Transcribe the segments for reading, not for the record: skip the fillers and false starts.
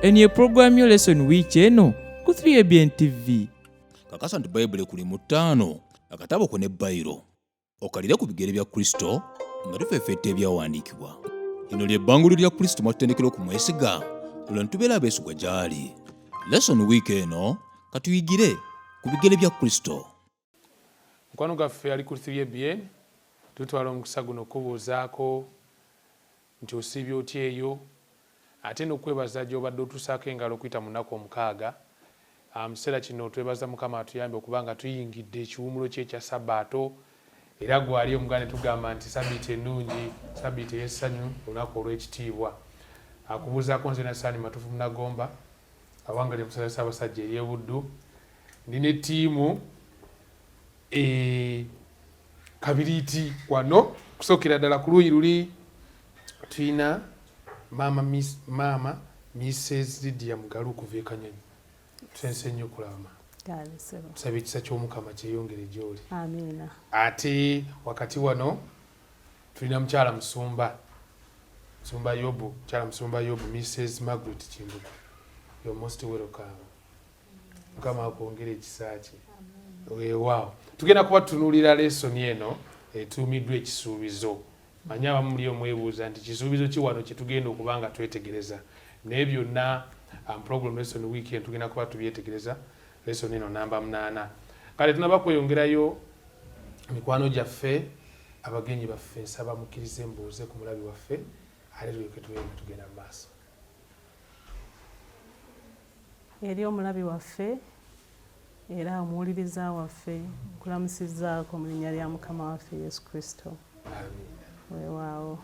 eno ye pulogulaamu yo lesson wiiki eno ku 3ABN TV. Kakasa nti Bayibuli kuli mu 5 akatabo ko ne bayiro okalire ku bigere bya Kristo nga tufeefetta ebyawandiikibwa. Lino ly'ebbanguliro lya Kristo mwatutendekera okumwesiga olwo ntubeera abeesigwa gy'ali. Lesson wiiki eno katuyigire ku bigere bya Kristo. Mukwano gaffe ali ku 3ABN tutwala omukisa guno okubuuzaako nti osiibye otya eyo ate n'okwebaza gy'obadde otuusaako engalo okuyita mu nnaku 6. Mu kiseera kino twebaza Mukama atuyambe okuba nga tuyingidde ekiwummulo kye ekya Sabbato, era gwali omugane tugamba nti Sabbiiti ennungi, Sabbiiti ey'essanyu, olunaku olw'ekitiibwa. Akubuuzaako nze Nasaani Matovu Munagomba, awangalye Musala Ssaabasajja eri e Buddu. Nina ettiimu kabiriiti wano, kusookera ddala ku luuyi luli tulina Maama Mrs. Lydia Mugalu okuva e Kanyonyi. Tusense nnyo okulaba. Tusaba ekisa ky'Omukama kyeyongere gy'oli. Amiina. Ate wakati wano tulina mukyala Musumba Yobu, Mrs. Margret Kimbugwe. You're most welcome. Mukama akwongere ekisa kye. Weewaawo. Tugenda kuba tutunuulira lesson eno etuumiddwa ekisuubizo. Manyi abamu muli omwebuuza nti kisuubizo ki wano kye tugenda okuba nga twetegereza. Naye byonna program lesson weekend tugenda kuba tubyetegereza. Lesson eno namba 8. Kale tunaba kweyongerayo mikwano gyaffe, abagenyi baffe, nsaba mukkirize embuuze ku mulabi waffe alirweke tugenda mu maaso. Eri omulabi waffe era omuwuliriza waffe nkulamusizaako mu linnya lya Mukama waffe Yesu Kristo. Amiina. Weewaawo.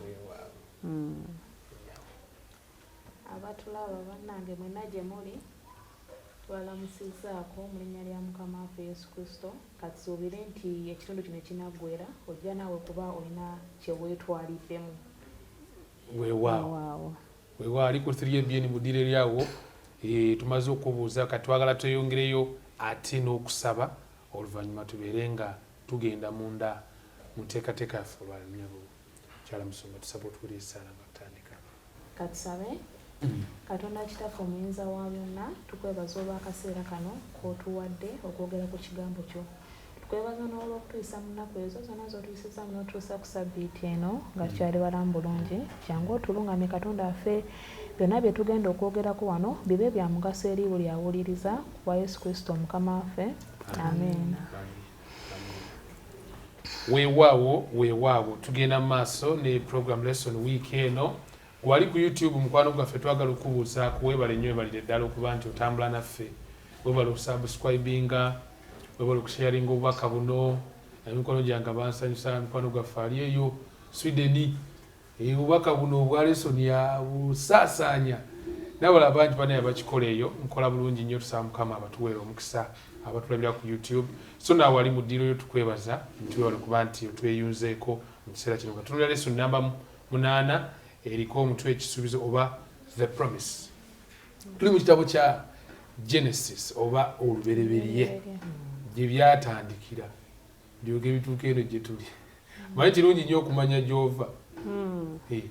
Abatulaba bannange mwenna gye muli twalamusizaako mu linnya lya Mukama waffe Yesu Kristo. Katusuubire nti ekitundu kino kinaggwera ojja naawe kuba olina kye weetwaliddemu. Weewaawo ali ku 3ABN mu ddire lyawo. Tumaze okubuuza kati twagala tweyongereyo ate n'okusaba oluvannyuma tubeere nga tugenda munda mu nteekateeka yaffe olwanyabo. Kyala Musumba tusaba otuwulire esaala nga tutandika. Katusabe. Katonda Kitaffe omuyinza wa byonna, tukwebaza olw'akaseera kano k'otuwadde okwogera ku kigambo kyo. Tukwebaza n'olw'okutuyisa mu nnaku ezo zonna z'otuyisizza n'otuusa ku Sabbiiti eno nga tukyali balamu bulungi. Kyangu otulungamye Katonda waffe, byonna bye tugenda okwogerako wano bibe bya mugaso eri buli awuliriza ku Yesu Kristo Mukama waffe. Amen. Weewaawo tugenda mu maaso ne program lesson week eno. Wali ku YouTube mukwano gwaffe twagala okubuuza kuwebale nnyo ebalire ddala okuba nti otambula naffe. Webale okusubscribinga, webale okusharinga obubaka buno. Emikono gyange bansanyusa mukwano gwaffe ali eyo Sweden. Obubaka buno obwa lesson ya busaasaanya. Nabala abangi banaye bakikola eyo, nkola bulungi nnyo tusaba Mukama abatuweera omukisa abatulabira ku YouTube. So naawe wali mu ddiro yo tukwebaza nti webale kuba nti otweyunzeeko mu kiseera kino. Katunulira lesson namba 8 eriko omutwe ekisuubizo oba the promise. Tuli mu kitabo kya Genesis oba olubereberye gye byatandikira byoge ebituuka eno gye tuli. Manyi kirungi nnyo okumanya gy'ova.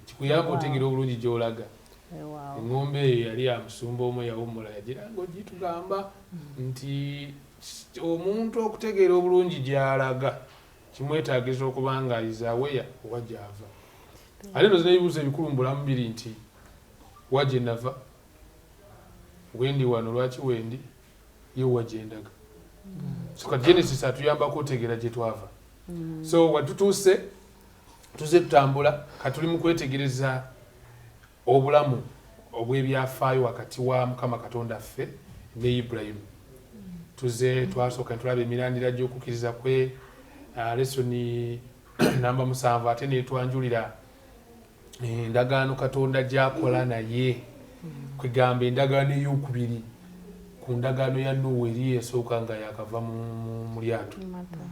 Kikuyamba otegera obulungi gy'olaga. Eng'ombe eyo yali ya musumba omu yawummula yagira ng'ogitugamba nti omuntu okutegeera obulungi gy'alaga kimwetaagiza okuba nga alizaweya oba gy'ava. Ate no zina ebibuuzo ebikulu mu bulamu biri nti wa gye nava, wendi wano lwaki wendi, ye wa gye ndaga. So kati Genesis atuyambako otegeera gye twava. So watutuuse tuze tutambula katuli mu kwetegereza obulamu obw'ebyafaayo wakati wa Mukama Katonda ffe ne Ibulayimu. Tuze twasooka tulaba emirandira gy'okukkiriza kwe, lesoni namba 7 ate ne twanjulira endagaano Katonda gy'akola naye. Kwegamba endagaano ey'okubiri ku ndagaano ya Nuhu eri esooka nga yakava mu lyato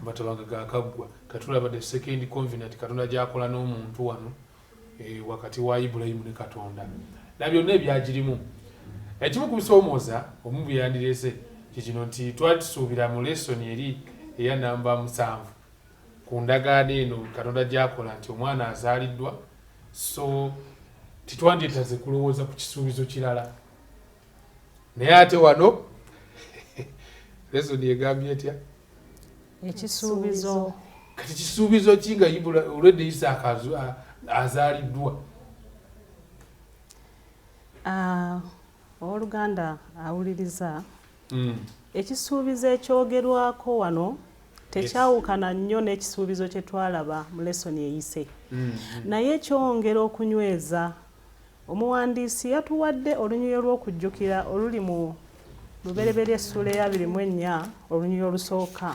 matabanga gaakaggwa. Katulaba the second covenant Katonda gy'akola n'omuntu wano wakati wa Ibulayimu ne Katonda. Na byonna ebyagirimu. Ekimu ku bisoomooza omu bye yandireese kikino nti twali tusuubira mu lesson eri eya namba 7 ku ndagaano eno Katonda gy'akola nti omwana azaaliddwa. So titwandyetaze kulowooza ku kisuubizo kirala naye ate wano Leesoni egambye etya ekisuubizo kati kisuubizo ki nga olwedde Isaaka azaaliddwa Oluganda awuliriza ekisuubizo ekyogerwako wano tekyawukana nnyo n'ekisuubizo kye twalaba mu lesoni eyise naye kyongera okunyweza omuwandiisi yatuwadde olunyiriro lw'okujjukira oluli mu lubereberye essuula eya 24 olunyiriro olusooka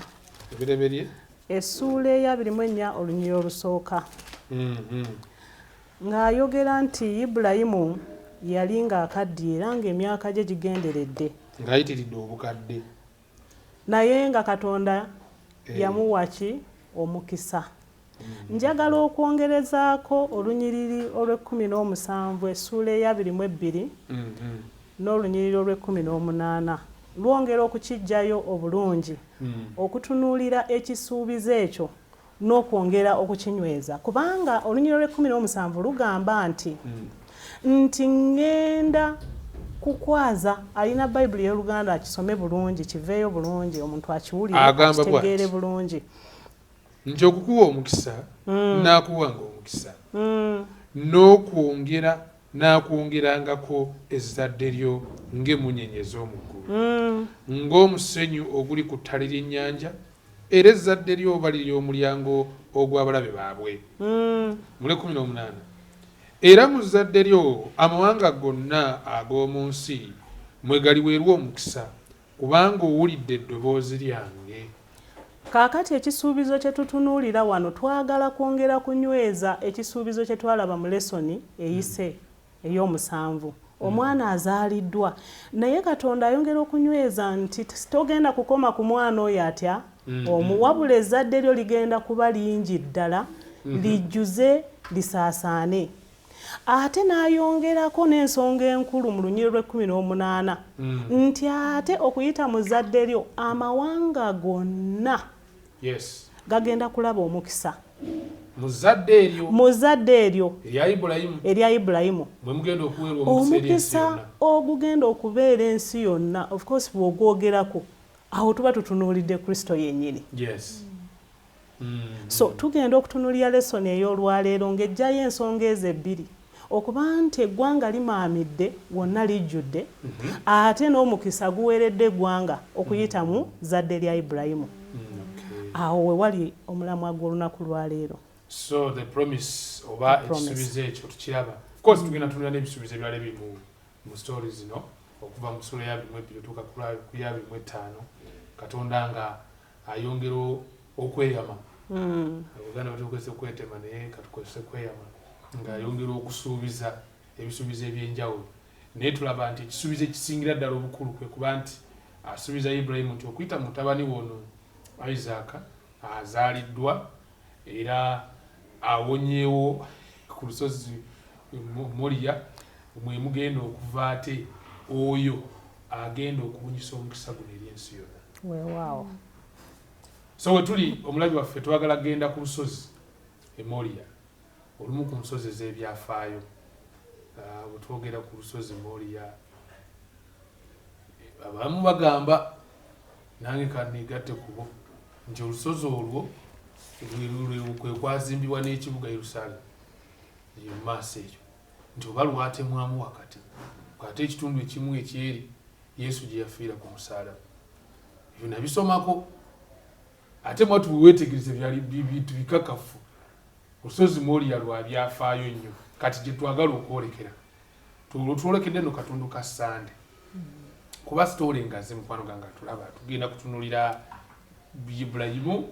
essuula eya 24 olunyiriro olusooka ng'ayogera nti Ibulayimu yali ng'akaddiye era ng'emyaka gye gigenderedde ng'ayitiridde obukadde naye nga Katonda yamuwa ki omukisa. Njagala okwongerezaako olunyiriri olw'17 essuula eya 22 n'olunyiriri olw'18 lwongera okukijjayo obulungi okutunuulira ekisuubizo ekyo n'okwongera okukinyweza kubanga olunyiriri olw'17 lugamba nti ngenda kukwaza alina Bayibuli y'Oluganda akisome bulungi kiveeyo bulungi omuntu akiwulire akitegeere bulungi nti okukuwa omukisa n'akuwanga omukisa n'okwongera n'akwongerangako ezzadde lyo ng'emunyenye ez'omuggulu ng'omusenyu oguli ku ttale ly'ennyanja era ezzadde lyo oba liri omulyango ogw'abalabe baabwe mu 18 era mu zzadde lyo amawanga gonna ag'omu nsi mwe galiweerwa omukisa kubanga owulidde eddoboozi lyange. Kaakati ekisuubizo kye tutunuulira wano twagala kwongera kunyweza ekisuubizo kye twalaba mu lesoni eyise ey'omusanvu omwana azaaliddwa naye Katonda ayongera okunyweza nti togenda kukoma ku mwana oyo atya wabula ezzadde lyo ligenda kuba lingi ddala lijjuze lisaasaane. Ate n'ayongerako n'ensonga enkulu mu lunyiriro lw'18 nti ate okuyita mu zzadde lyo amawanga gonna gagenda kulaba omukisa mu zzadde eryo erya Ibulayimu omukisa ogugenda okubeera ensi yonna of course bw'ogwogerako awo tuba tutunuulidde Kristo yennyini. So tugenda okutunuulira lesoni ey'olwaleero ng'ejjayo ensonga ezo ebbiri okuba nti eggwanga limaamidde wonna lijjudde ate n'omukisa guweeredde eggwanga okuyita mu zzadde lya Ibulayimu. Awo we wali omulamwa gw'olunaku lwaleero. So the promise oba ekisuubizo ekyo tukiraba. Of course tugenda tunula n'ebisuubizo ebirala ebiri mu stories zino okuva mu ssuula ya 22 tuuka ku ya 25 Katonda nga ayongera okweyama. Uganda batukozesa okwetema naye katukozesa kweyama ng'ayongera okusuubiza ebisuubizo eby'enjawulo. Naye tulaba nti ekisuubizo ekisingira ddala obukulu kwe kuba nti asuubiza Ibulayimu nti okuyita mutabani wono Isaaka azaaliddwa era awonyeewo ku lusozi Moriya mwe mugenda okuva ate oyo agenda okubunyisa omukisa guno eri ensi yonna. Weewaawo. So we tuli omulabi waffe twagala genda ku lusozi Moriya olumu ku nsozi ez'ebyafaayo bwe twogera ku lusozi Moriya abamu bagamba nange kannigatte kubo nti olusozi olwo kwe kwazimbibwa n'ekibuga Yerusaalemi mu maaso ekyo nti oba lwatemwamu wakati ate ekitundu ekimu ekyeri Yesu gye yafiira ku musaalaba ebyo nabisomako ate mwatu weetegereze byali bintu bikakafu olusozi Moriya lwa byafaayo nnyo kati gye twagala okwolekera tulokedde no katundu ka Sande kuba sitole ngaze mukwano ganga tulaba tugenda kutunulira Ibulayimu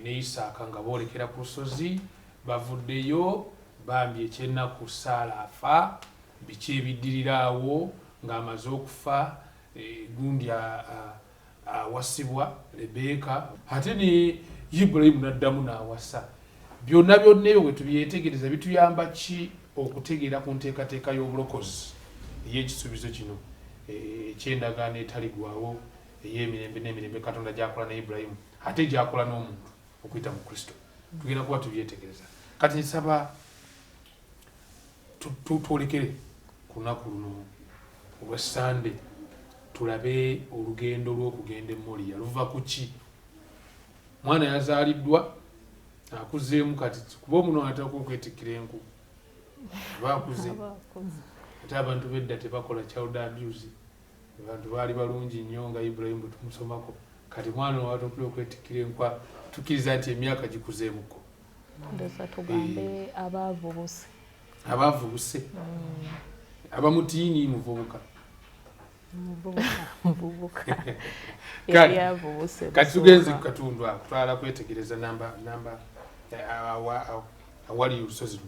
ne Isaaka nga boolekera ku lusozi bavuddeyo bambye ekyennaku Saala afa biki ebiddiriraawo ng'amaze okufa gundi awasibwa Lebeeka ate ne Ibulayimu n'addamu n'awasa byonna ebyo bwe tubyetegereza bituyamba ki okutegeera ku nteekateeka y'obulokozi ey'ekisuubizo kino eky'endagaano etaligwawo ey'emirembe n'emirembe Katonda gy'akola ne Ibulayimu ate gy'akola n'omuntu okuyita mu Kristo tugenda kuba tubyetegereza. Kati nsaba twolekere ku lunaku luno olwa Sande tulabe olugendo lw'okugenda Moria luva ku ki. Mwana yazaaliddwa akuzeemu kati kuba omuno ataka okwetikira enku baakuze ate abantu bedda tebakola child abuse abantu baali balungi nnyo nga Ibrahim bwe tumusomako kati mwana watokula okwetikira enkwa tukkiriza nti emyaka gikuzeemuko ndoza tugambe abaavubuse abamutiini muvubuka kati tugenze ku katundu ako twala kwetegereza namba awali olusozi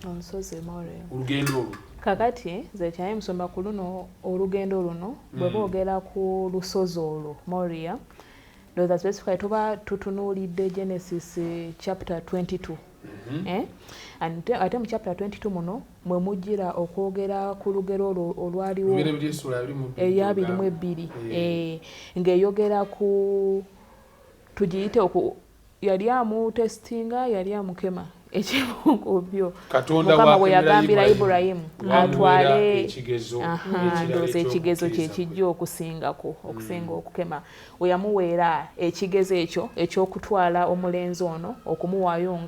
olugendo olwo kakati nze kyaye musomba ku luno olugendo luno bwe boogera ku lusozi olwo Moria ndowooza specifically tuba tutunuulidde Genesis chapter 22 ate mu chapter 22 muno mwe mujjira okwogera ku lugero olwaliwo eya 22 ng'eyogera ku tugiyite yali amutestinga yali amukema ekibugo byo Mukama bwe yagambira Ibrahim atwale ekigezo kye kijja okusingako okusinga okukema we yamuweera ekigezo ekyo eky'okutwala omulenzi ono okumuwaayo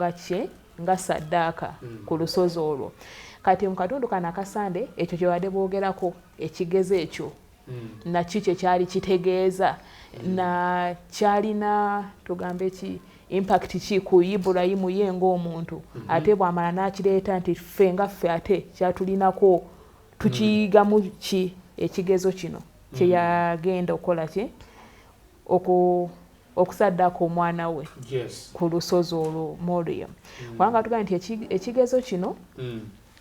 nga saddaaka ku lusozi olwo. Kati mu katundu kano akasande ekyo kye wadde boogerako ekigezo ekyo naki kye kyali kitegeeza na kyalina tugambe ki impact ki ku Ibrahimu ye ng'omuntu ate bw'amala n'akireeta nti ffe nga ffe ate kyatulinako tukiyigamu ki ekigezo kino kye yagenda okukola ki okusaddaako omwana we ku lusozi olwo Moria. Kubanga tugamba nti ekigezo kino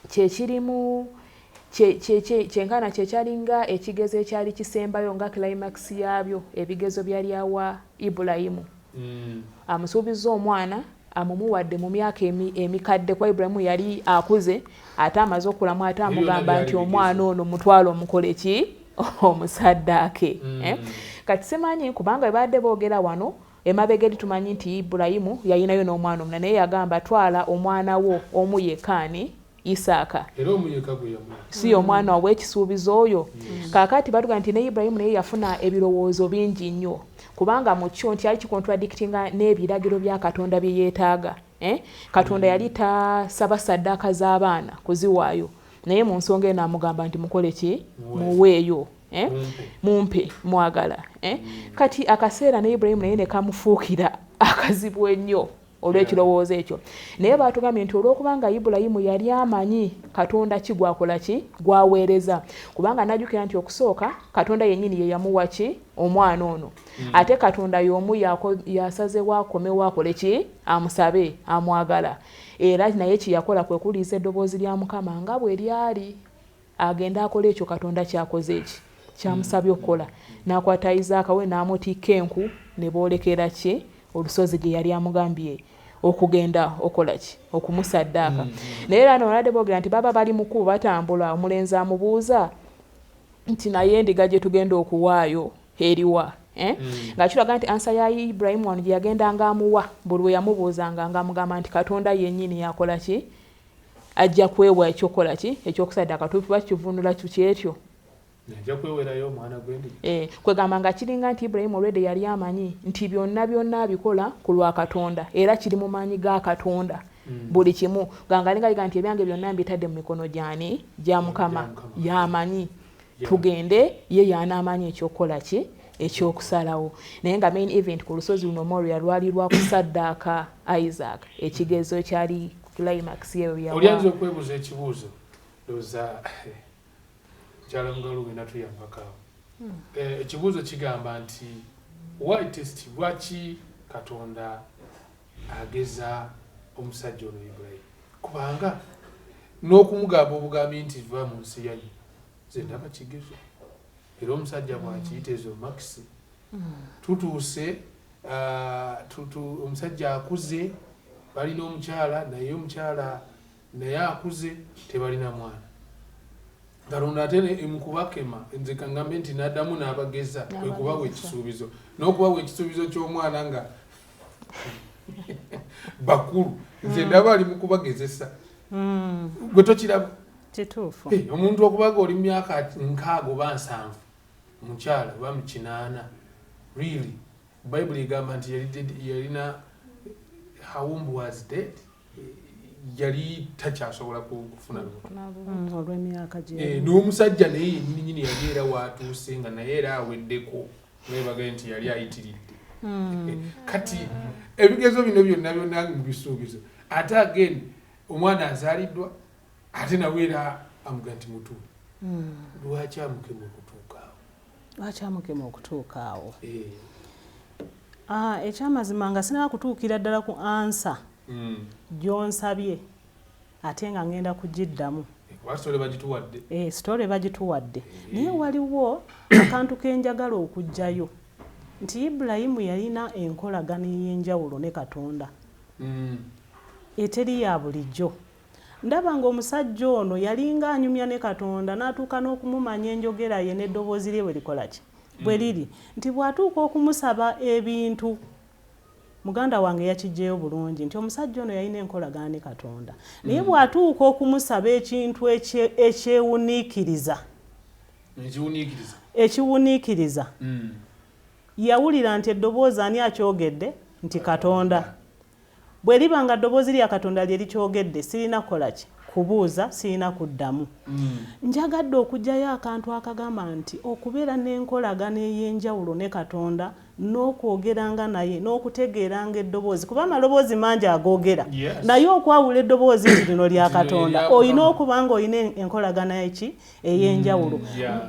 kyekirimu kyenkana kyekyalinga ekigezo ekyali kisembayo nga climax yaabyo ebigezo byali awa Ibrahimu amusuubiza omwana amumuwadde mu myaka emikadde kwa Ibrahimu yali akuze ate amaze okulamu ate amugamba nti omwana ono mutwalo omukole ki omusaddaake kati simanyi kubanga badde boogera wano emabega eri tumanyi nti Ibrahimu yayinayo n'omwana omulala naye yagamba twala omwana wo omu yekkaani Isaaka si omwana wawe ekisuubizo oyo kaakati batuga nti ne Ibrahimu naye yafuna ebirowoozo bingi nnyo kubanga mu kyo nti yali kikontradictinga n'ebiragiro bya Katonda bye yeetaaga Katonda yali tasaba saddaaka z'abaana kuziwaayo naye mu nsonga eno amugamba nti mukole ki muweeyo mumpe mwagala kati akaseera ne Ibrahimu naye ne kamufuukira akazibu ennyo olw'ekirowoozo ekyo naye baatugambye nti olw'okubanga Ibrahimu yali amanyi Katonda ki gwakola ki gwaweereza kubanga najjukira nti okusooka Katonda yennyini ye yamuwa ki omwana ono ate Katonda y'omu yasazewo akomewo akole ki amusabe amwagala era naye kiyakola kwe kuliisa eddoboozi lya Mukama nga bwe lyali agenda akola ekyo Katonda kyakoze eki kyamusabye okukola n'akwata Isaaka we n'amutikka enku ne boolekera ki olusozi gye yali amugambye okugenda okola ki okumusaddaaka naye era n'olwadde boogera nti baba bali mukubu batambula omulenzi amubuuza nti naye endiga gye tugenda okuwaayo eriwa nga kiraga nti ansa ya Ibrahimu wano gye yagenda ng'amuwa buli we yamubuuzanga ng'amugamba nti Katonda yennyini yakola ki ajja kwewa ekyokola ki ekyokusaddaaka tuba kivunula kyekyo ajja kwewerayo omwana gwendi kwegamba nga kiringa nti Ibrahimu olwedde yali amanyi nti byonna abikola ku lwa Katonda era kiri mu maanyi ga Katonda buli kimu ganga liga nti ebyange byonna mbitadde mu mikono gyani gya Mukama yamanyi tugende ye y'anaamanyi ekyokukola ki ekyokusalawo naye nga main event ku lusozi luno Moria lwali lwa kusaddaaka Isaac ekigezo kyali climax yeyo yawa olyanza okwebuuza ekibuuzo ndowooza Mukyala Mugalu ngenda tuyambako ekibuuzo kigamba nti why test lwaki Katonda ageza omusajja ono Ibrahim kubanga n'okumugamba obugambi nti va mu nsi yanyu nze ndaba kigezo era omusajja bw'akiyita ezo maxi tutuuse omusajja akuze balina omukyala naye akuze tebalina mwana Katonda ate mukubakema nze kangambe nti n'addamu n'abageza kwe kubawa ekisuubizo n'okubawa ekisuubizo ky'omwana nga bakulu nze ndaba ali mu kubagezesa gwe tokiraba kituufu omuntu okubaga oli mu myaka 6 oba 7 mukyala bamukinaana really Bible egamba nti yalina her womb was dead yali takyasobola kufuna olw'emyaka n'omusajja naye yennyini yali era waatuuse nga naye era aweddeko nebagaye nti yali ayitiridde kati ebigezo bino byonna mu bisuubizo ate again omwana azaaliddwa ate nawe era amuga nti mutu lwaki amukema okutuuka awo ekyamazima nga sinaba kutuukira ddala ku ansa gyonsabye ate nga ngenda kugiddamu sitole bagituwadde naye waliwo akantu kenjagala okugjayo nti Ibulayimu yalina enkolagano ey'enjawulo ne Katonda eteri ya bulijjo. Ndaba ng'omusajja ono yalinga anyumya ne Katonda n'atuuka n'okumumanya enjogera ye n'eddoboozi lye bwe likola ki bwe liri nti bw'atuuka okumusaba ebintu muganda wange yakiggyeyo bulungi nti omusajja ono yalina enkolagano ne Katonda naye bw'atuuka okumusaba ekintu ekiwuniikiriza yawulira nti eddoboozi ani akyogedde nti Katonda. Bwe liba nga ddoboozi lya Katonda lye likyogedde sirina kukola ki kubuuza sirina kuddamu. Njagadde okugyayo akantu akagamba nti okubeera n'enkolagano ey'enjawulo ne Katonda n'okwogeranga naye n'okutegeeranga eddoboozi kuba amaloboozi mangi agoogera naye okwawula eddoboozi nti lino lya Katonda olina okuba nga olina enkolagano ey'enjawulo.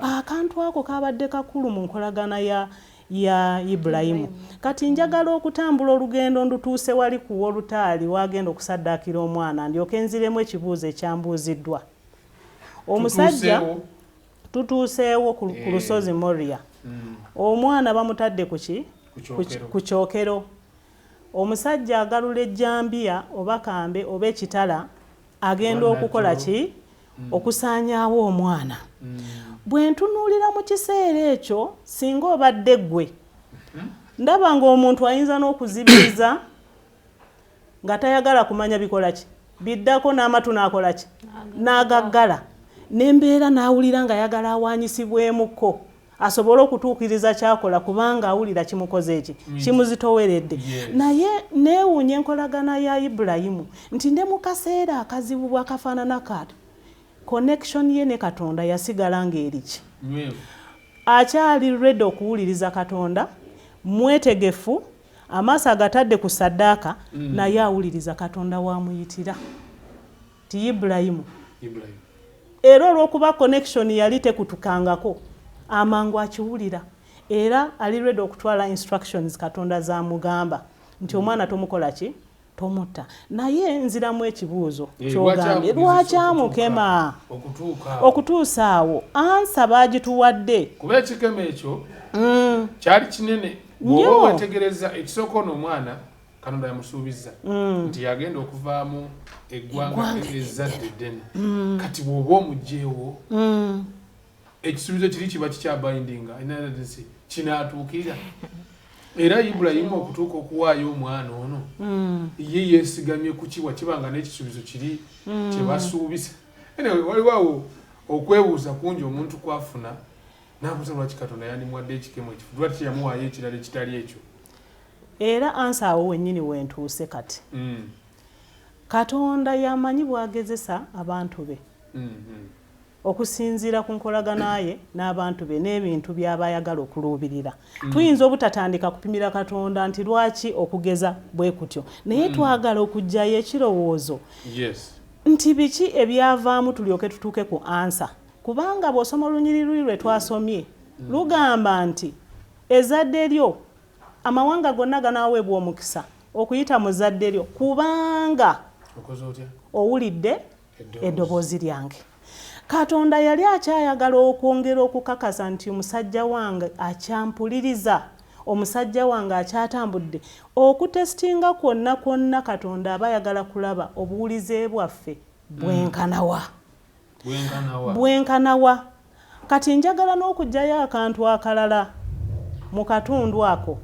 Akantu ako kabadde kakulu mu nkolagana ya Ibulayimu. Kati njagala okutambula olugendo ndutuuse wali kuwa olutaali wagenda okusaddaakira omwana ndyoke nziremu ekibuuzo ekyambuuziddwa. Omusajja tutuuseewo ku lusozi Moria. Omwana bamutadde ku kyokero. Omusajja agalula ejjambiya oba kambe oba ekitala agenda okukola ki okusaanyaawo omwana. Bwe ntunuulira mu kiseera ekyo singa obadde ggwe ndaba ng'omuntu ayinza n'okuzibiriza nga tayagala kumanya bikola ki biddako n'amatu n'akola ki n'agaggala n'embeera n'awulira nga ayagala awaanyisibwemukko asobole okutuukiriza kyakola kubanga awulira kimukoze eki kimuzitoweredde. Naye neewuunya enkolagana ya Ibulayimu nti nde mu kaseera akazibu bwakafaanana kato connection ye ne Katonda yasigala ng'eriki akyali ready okuwuliriza Katonda mwetegefu amaaso agatadde ku saddaaka naye awuliriza Katonda wamuyitira ti Ibulayimu era olw'okuba connection yali tekutukangako amangu akiwulira era ali ready okutwala instructions Katonda zamugamba nti omwana tomukola ki tomutta. Naye nziramu ekibuuzo kyogambye lwaki amukema okutuusa awo ansa baagituwadde kuba ekikema ekyo kyali kinene bw'oba wetegereza ekisooka ono omwana Katonda yamusuubiza nti yagenda okuvaamu eggwanga ezzadde ddene kati bw'oba omugjeewo ekisuubizo kiri kiba kikyabayindinga kinaatuukirira. Era Ibulayimu okutuuka okuwaayo omwana ono ye yeesigamye ku kiwa kibanga n'ekisuubizo kiri kye basuubiza. Waliwo okwebuuza kungi omuntu kwafuna n'abuuza lwaki Katonda yandimuwadde ekikemo ekifu lwaki yamuwaayo ekirala ekitali ekyo. Era ansa awo wennyini wentuuse kati Katonda yamanyi bwagezesa abantu be okusinziira ku nkolagana ye n'abantu be n'ebintu by'abayagala okuluubirira. Tuyinza obutatandika kupimira Katonda nti lwaki okugeza bwe kutyo naye twagala okugjayo ekirowoozo nti biki ebyavaamu tulyoke tutuuke ku ansa kubanga bw'osoma olunyiriri lwe twasomye lugamba nti ezzadde lyo amawanga gonna ganaaweebwa omukisa okuyita mu zadde lyo kubanga owulidde eddoboozi lyange. Katonda yali akyayagala okwongera okukakasa nti omusajja wange akyampuliriza omusajja wange akyatambudde okutesitinga kwonna Katonda aba ayagala kulaba obuwulize bwaffe bwenkanawa. Kati njagala n'okugjayo akantu akalala mu katundu ako.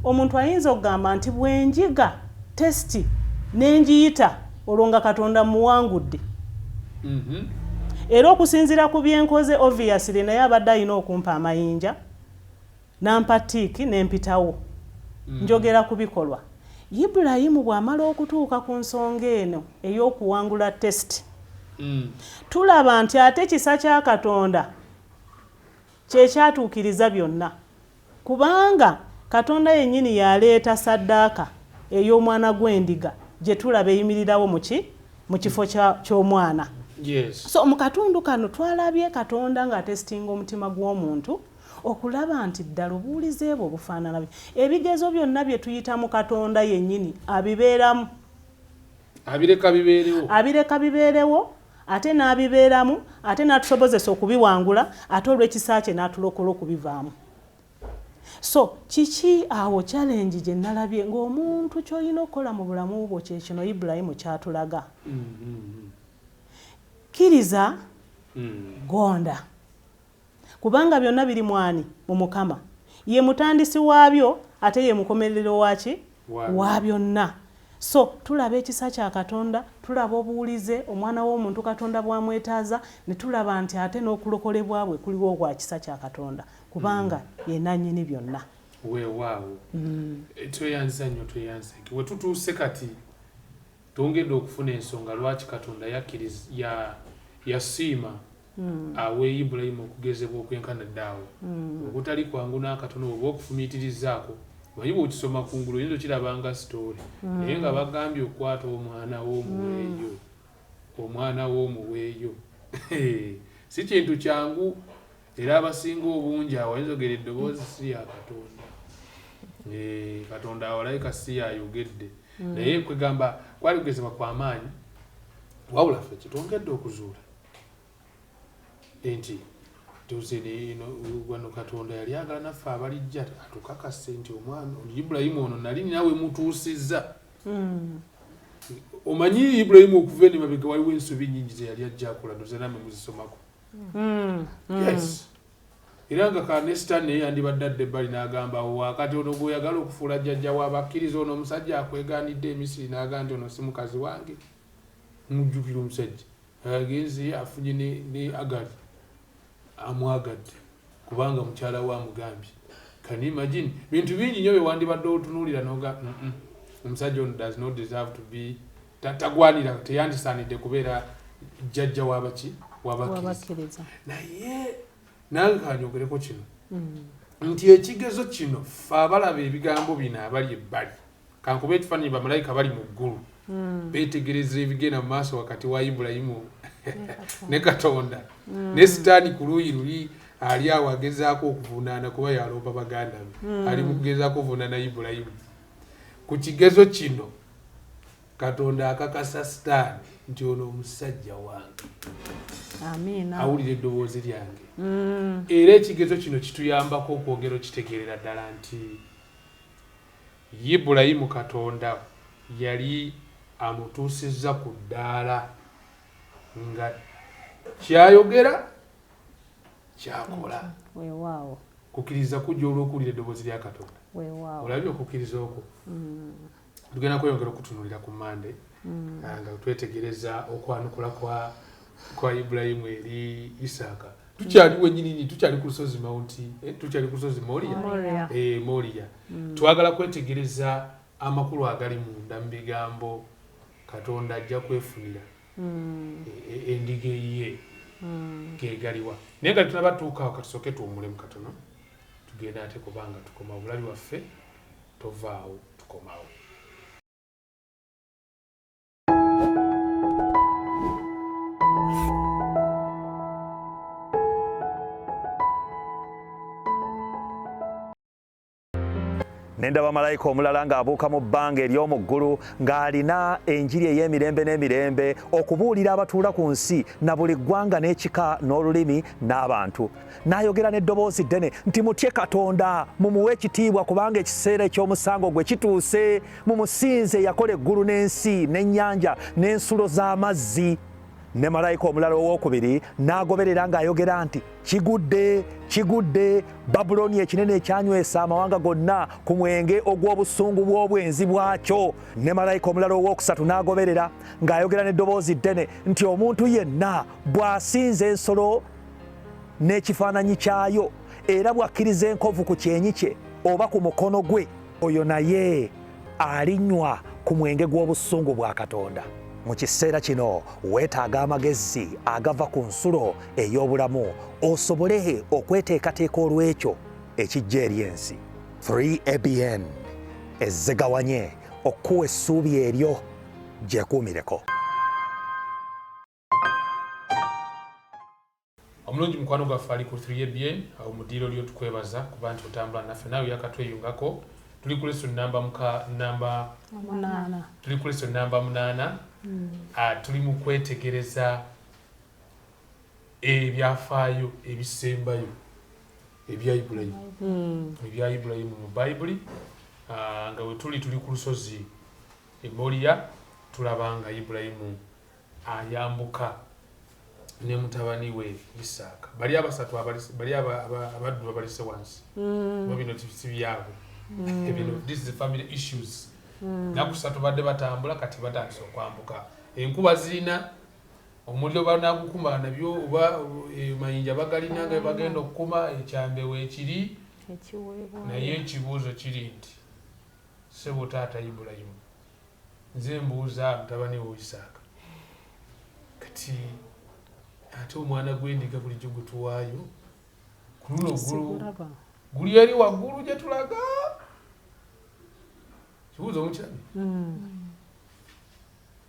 Omuntu ayinza okugamba nti bwenjiga tesiti n'enjiyita olwo nga Katonda muwangudde. Era okusinziira ku byenkoze obviously naye abadde alina okumpa amayinja nampa tiiki nempitawo njogera ku bikolwa. Ibulayimu bw'amala okutuuka ku nsonga eno ey'okuwangula test tulaba nti ate kisa kya Katonda kyekyatuukiriza byonna, kubanga Katonda yennyini yaleeta saddaaka ey'omwana gw'endiga gye tulaba eyimirirawo mu kifo ky'omwana. So mu katundu kano twalabye Katonda ng'atesitinga omutima gw'omuntu okulaba nti ddala obuwulize bwe bufaanana bye. Ebigezo byonna bye tuyita mu Katonda yennyini abibeeramu, abireka bibeerewo, ate n'abibeeramu, ate n'atusobozesa okubiwangula, ate olw'ekisa kye n'atulokola okubivaamu. So kiki awo challenge gye nalabye ng'omuntu ky'olina okukola mu bulamu bwo kye kino Ibulayimu kyatulaga. Kkiriza, gonda, kubanga byonna biri mwani mu Mukama. Ye mutandisi waabyo ate ye mukomerero wa byonna. So tulaba ekisa kya Katonda, tulaba obuwulize omwana w'omuntu Katonda bw'amwetaaza, ne tulaba nti ate n'okulokolebwa bwe kuliwo kwa kisa kya Katonda, kubanga ye nannyini byonna. Weewaawo. Tweyanza nnyo, tweyanza. We tutuuse kati twongedde okufuna ensonga lwaki Katonda yasiima awe Ibulayimu okugezebwa okwenkana ddaawe. Okutali kwangu n'akatono oba okufumiitirizaako. Manyi bw'okisoma kungulu oyinza okiraba nga sitoori. Naye nga bagambye okukwata omwana w'omuweeyo. Si kintu kyangu, era abasinga obungi awo ayinza ogera eddoboozi si ya Katonda. Katonda awalabika si yayogedde. Naye kwegamba kwali kugezebwa kw'amaanyi, wabula ffe kitwongedde okuzuula nti wano Katonda yali agala naffe abalijja atukakase nti omwana Ibulayimu ono nali nawe mutuusizza. Omanyi Ibulayimu okuva eno emabega waliwo ensobi nnyingi ze yali ajja akola, ndoza namwe muzisomako. Yes. Era nga Kanesita naye yandibadde adda ebbali n'agamba wakati ono gw'oyagala okufuula jjajja w'abakkiriza ono omusajja akwegaanidde Emisiri n'agamba nti ono si mukazi wange. Mujjukira omusajja agenze afunye ne Agari amwagadde kubanga mukyala wa mugambye. Can you imagine? Bintu bingi nnyo bye wandibadde otunuulira n'oga omusajja ono does not deserve to be tatagwanira, teyandisaanidde kubeera jjajja w'abakkiriza. Naye nange kanyogereko kino nti ekigezo kino ffe abalaba ebigambo bino abali ebbali, kankuba ekifaananyi bamalayika bali mu ggulu beetegereza ebigenda mu maaso wakati wa Ibulayimu ne Katonda, ne Sitaani ku luuyi luli ali awo agezaako okuvunaana kuba yalomba baganda be, ali mu kugezaako okuvunaana Ibulayimu. Ku kigezo kino Katonda akakasa Sitaani nti ono omusajja wange, awulira eddoboozi lyange. Era ekigezo kino kituyambako okwongera okitegeerera ddala nti Ibulayimu Katonda yali amutuusizza ku ddaala nga kyayogera kyakola. Kukkiriza kujja olw'okuwulira eddoboozi lya Katonda. Olabye okukkiriza okwo. Tugenda kweyongera okutunuulira ku Mande nga twetegereza okwanukula kwa Ibulayimu eri Isaaka. Tukyali wennyini, tukyali ku lusozi tukyali ku lusozi Moriya. Twagala kwetegereza amakulu agali munda mu bigambo Katonda ajja kwefunira endiga ye gegaliwa. Naye nga tunaba tuuka katusooke tuwummulemu katono, tugenda ate kubanga tukoma obulabi waffe tovaawo tukomawo. Nendaba malayika omulala ng'abuuka mu bbanga ery'omu ggulu ng'alina enjiri ey'emirembe n'emirembe okubuulira abatuula ku nsi na buli ggwanga n'ekika n'olulimi n'abantu. N'ayogera n'eddoboozi ddene nti mutye Katonda, mumuwe ekitiibwa kubanga ekiseera eky'omusango gwe kituuse. Mumusinze yakola eggulu n'ensi n'ennyanja n'ensulo z'amazzi. Ne malayika omulala owookubiri n'agoberera ng'ayogera nti kigudde, kigudde, Babuloni ekinene ekyanywesa amawanga gonna ku mwenge ogw'obusungu bw'obwenzi bwakyo. Ne malayika omulala owookusatu n'agoberera ng'ayogera n'eddoboozi ddene nti omuntu yenna bw'asinza ensolo n'ekifaananyi kyayo era bw'akkiriza enkovu ku kyenyi kye oba ku mukono gwe, oyo naye alinywa ku mwenge gw'obusungu bwa Katonda. Mu kiseera kino weetaaga amagezi agava ku nsulo ey'obulamu osobole okweteekateeka olw'ekyo ekijja eri ensi. 3ABN ezzegawanye okuwa essuubi eryo gyekuumireko. Omulungi mukwano gwaffe ali ku 3ABN awo mu ddiiro lyo tukwebaza kuba nti otambula naffe naawe yakatweyungako. Tuli ku lesson namba 8. Tuli ku lesson namba 8. Tuli mu kwetegereza ebyafaayo ebisembayo ebya Ibulayimu. Ebya Ibulayimu mu Bayibuli. Nga we tuli ku lusozi Moriya tulaba nga Ibulayimu ayambuka ne mutabani we Isaaka. Bali abasatu abaddu abalise wansi. Bino si byabwe. This is family issues. Nakusatu badde batambula kati batandise okwambuka. Enkuba zirina omuliro banagukuma nabyo oba mayinja bagalina nga bagenda okukuma ekyambe weekiri naye ekibuuzo kiri nti sebo taata Ibulayimu nze mbuuza mutabani we Isaaka kati ate omwana gw'endiga bulijjo gutuwaayo ku luno guli eri waggulu gye tulaga kibuuzo omukyabi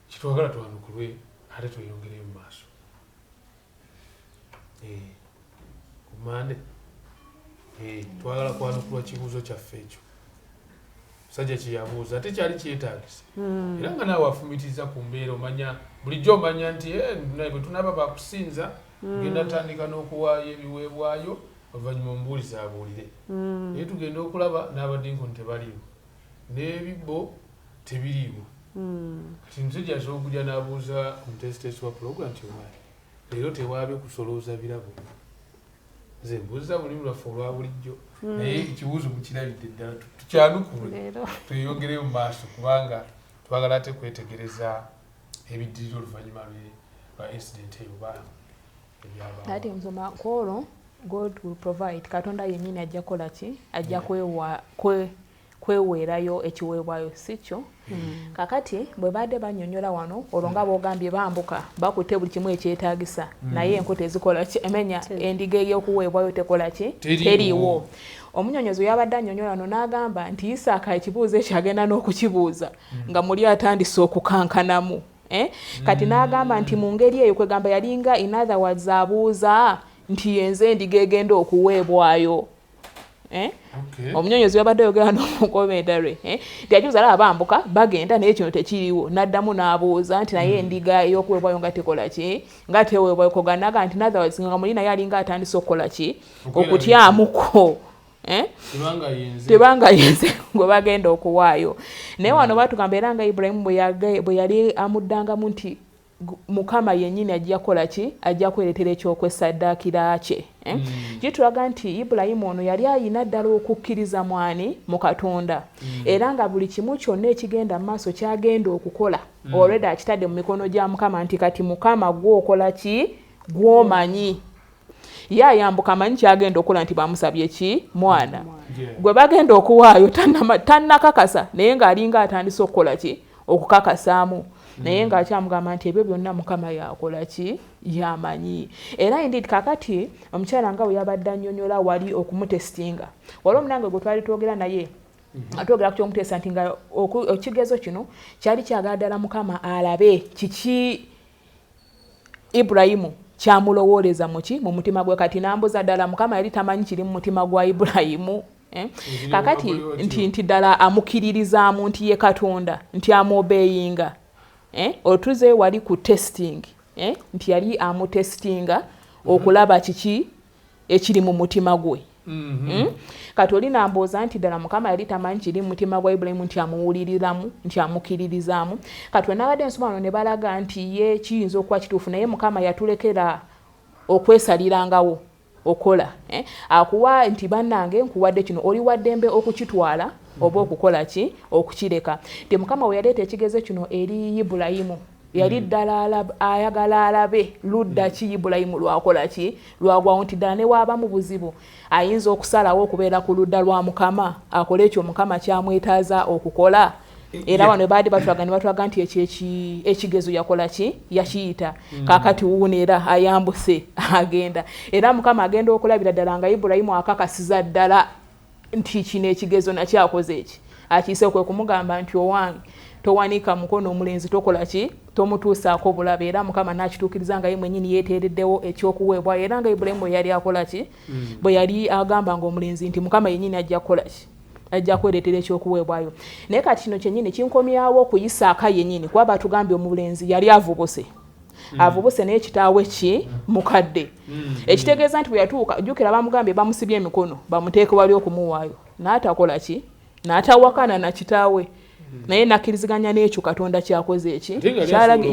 kitwagala twanukulwe ate tweyongereyo mu maaso kumande twagala kwanukulwa kibuuzo kyaffe ekyo musajja kyeyabuuza ate kyali kyetaagisa era nga naawe afumitiza ku mbeera omanya bulijjo omanya nti bwe tunaba bakusinza genda tandika n'okuwaayo ebiweebwayo oluvannyuma omubuuliza abuulire naye tugenda okulaba n'abadinkoni tebaliiwo n'ebibbo tebiriiwo kati musajja asobola okujja n'abuuza omutesitesi wa program nti omwana leero tewaabe kusolooza birabo nze mbuuza mulimu lwaffe olwa bulijjo naye ekibuuzo mukirabidde ddala tukyanukule tweyongereyo mu maaso kubanga twagala ate kwetegereza ebiddirira oluvannyuma lwa incident eyo oba ebyabaawo. Ati nsoma kwolwo God will provide. Katonda yennyini ajja kukola ki? Ajja kweweerayo ekiweebwayo si kyo. Kakati bwe badde bannyonnyola wano olwo nga boogambye bambuka bakutte buli kimu ekyetaagisa naye enkota ezikola ki emenya endiga ey'okuweebwayo tekola ki teriiwo. Omunnyonnyozi yabadde annyonnyola wano n'agamba nti Isaaka ekibuuzo ekyo agenda n'okukibuuza nga muli atandise okukankanamu. Kati n'agamba nti mu ngeri eyo kwegamba yalinga in other words abuuza nti yenze endiga egenda okuweebwayo. Omunnyonnyozi yabadde ayogera n'omukomentary nti ajuza laba bambuka bagenda naye kino tekiriiwo n'addamu n'abuuza nti naye endiga ey'okuweebwayo nga tekola ki nga teweebwayo koganaga nti in other words nga muli naye alinga atandise okukola ki okutyamuko tebanga yenze gwe bagenda okuwaayo. Naye wano batugamba era nga Ibulayimu bwe yali amuddangamu nti Mukama yennyini ajja kukola ki ajja kwereetera ekyokwessaddaakira kye. Kitulaga nti Ibulayimu ono yali ayina ddala okukkiriza mwani mu Katonda era nga buli kimu kyonna ekigenda mu maaso kyagenda okukola already akitadde mu mikono gya Mukama nti kati Mukama gw'okola ki gw'omanyi. Ye ayambuka amanyi kyagenda okukola nti bamusabye ki mwana gwe bagenda okuwaayo tannakakasa naye ng'alinga atandise okukola ki okukakasaamu naye ng'akyamugamba nti ebyo byonna Mukama yakola ki yamanyi. Era indeed kakati omukyala nga bwe yabadde annyonnyola wali okumutestinga wali omunange gwe twali twogera naye atwogera ku ky'omuteesa nti nga ekigezo kino kyali kyagala ddala Mukama alabe kiki Ibulayimu kyamulowooleza muki mu mutima gwe. Kati nambuza ddala Mukama yali tamanyi kiri mu mutima gwa Ibulayimu. Kakati nti ddala amukiririzaamu nti ye Katonda nti amobeyinga. Otuze wali ku testing nti yali amutestinga okulaba kiki ekiri mu mutima gwe. Kati oli nambuuza nti ddala Mukama yali tamanyi kiri mu mutima gwa Ibulayimu nti amuwuliriramu nti amukiririzaamu. Kati wenabadde ensoma wano ne balaga nti ye kiyinza okuba kituufu naye Mukama yatulekera okwesalirangawo okola akuwa nti bannange nkuwadde kino oli waddembe okukitwala oba okukola ki okukireka. Nti Mukama we yaleeta ekigezo kino eri Ibulayimu yali ddala ayagala alabe ludda ki Ibulayimu lwakola ki lwagwawo nti ddala ne waaba mu buzibu ayinza okusalawo okubeera ku ludda lwa Mukama akole ekyo Mukama kyamwetaaza okukola. Era wano baadde batwaga nti ekigezo yakola ki yakiyita kaakati wuuneera ayambuse agenda era Mukama agenda okulabira ddala nga Ibulayimu akakasiza ddala nti kino ekigezo nakyakoze eki akiise kwe kumugamba nti owange towanika mukono omulenzi tokola ki tomutuusaako bulabe era Mukama n'akituukiriza nga ye mwennyini yeeteereddewo ekyokuweebwa era nga Ibulayimu yali akola ki bwe yali agamba nga omulenzi nti Mukama yennyini ajja kukola ki ajja kwereetera ekyokuweebwayo. Naye kati kino kyennyini kinkomyawo ku Isaaka yennyini kuba batugambye omulenzi yali avubuse avubuse naye kitaawe ki mukadde ekitegeeza nti bwe yatuuka jjukira bamugambye bamusibye emikono bamuteeke wali okumuwaayo n'atakola ki n'atawakana na kitaawe naye nakkiriziganya n'ekyo Katonda kyakoze eki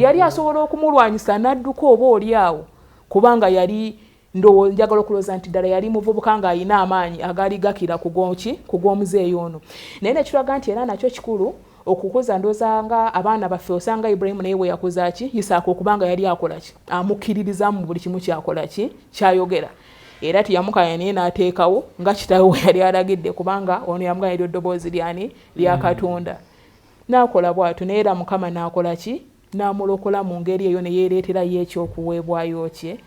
yali asobola okumulwanyisa n'adduka oba oli awo kubanga yali ndowooza njagala okulowooza nti ddala yali muvubuka ng'ayina amaanyi agaali gakira ku g'omuzeeyi ono. Naye nekitulaga nti era nakyo kikulu okukuza ndowooza nga abaana baffe osanga Ibulayimu naye bwe yakuza ki Isaaka okubanga yali akola ki amukkiririzamu buli kimu kyakola ki kyayogera era tiyamukaya naye n'ateekawo nga kitaawe we yali alagidde kubanga ono yamuganyira eddoboozi lyani lya Katonda n'akola bw'atyo naye era Mukama n'akola ki n'amulokola mu ngeri eyo ne yeereeterayo ekyokuweebwayo kye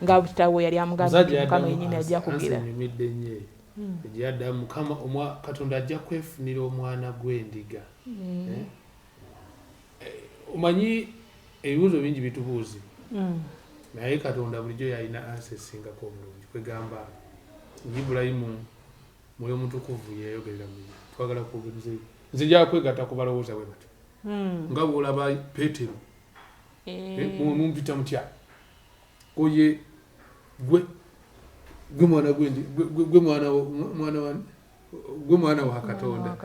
nga kitaawe yali amugambye nti Mukama yennyini ajja kugira ejyadda Mukama Katonda ajja kwefunira omwana gw'endiga. Omanyi ebibuuzo bingi bitubuuzi naye Katonda bulijjo yalina ansesingako omulungi kwegamba Ibulayimu Mwoyo Mutukuvu yeeyogerera mu twagala kwogera nze nja kwegatta ku balowooza bwe batyo nga bw'olaba Peetero mumpita mutya oye gwe mwana wa Katonda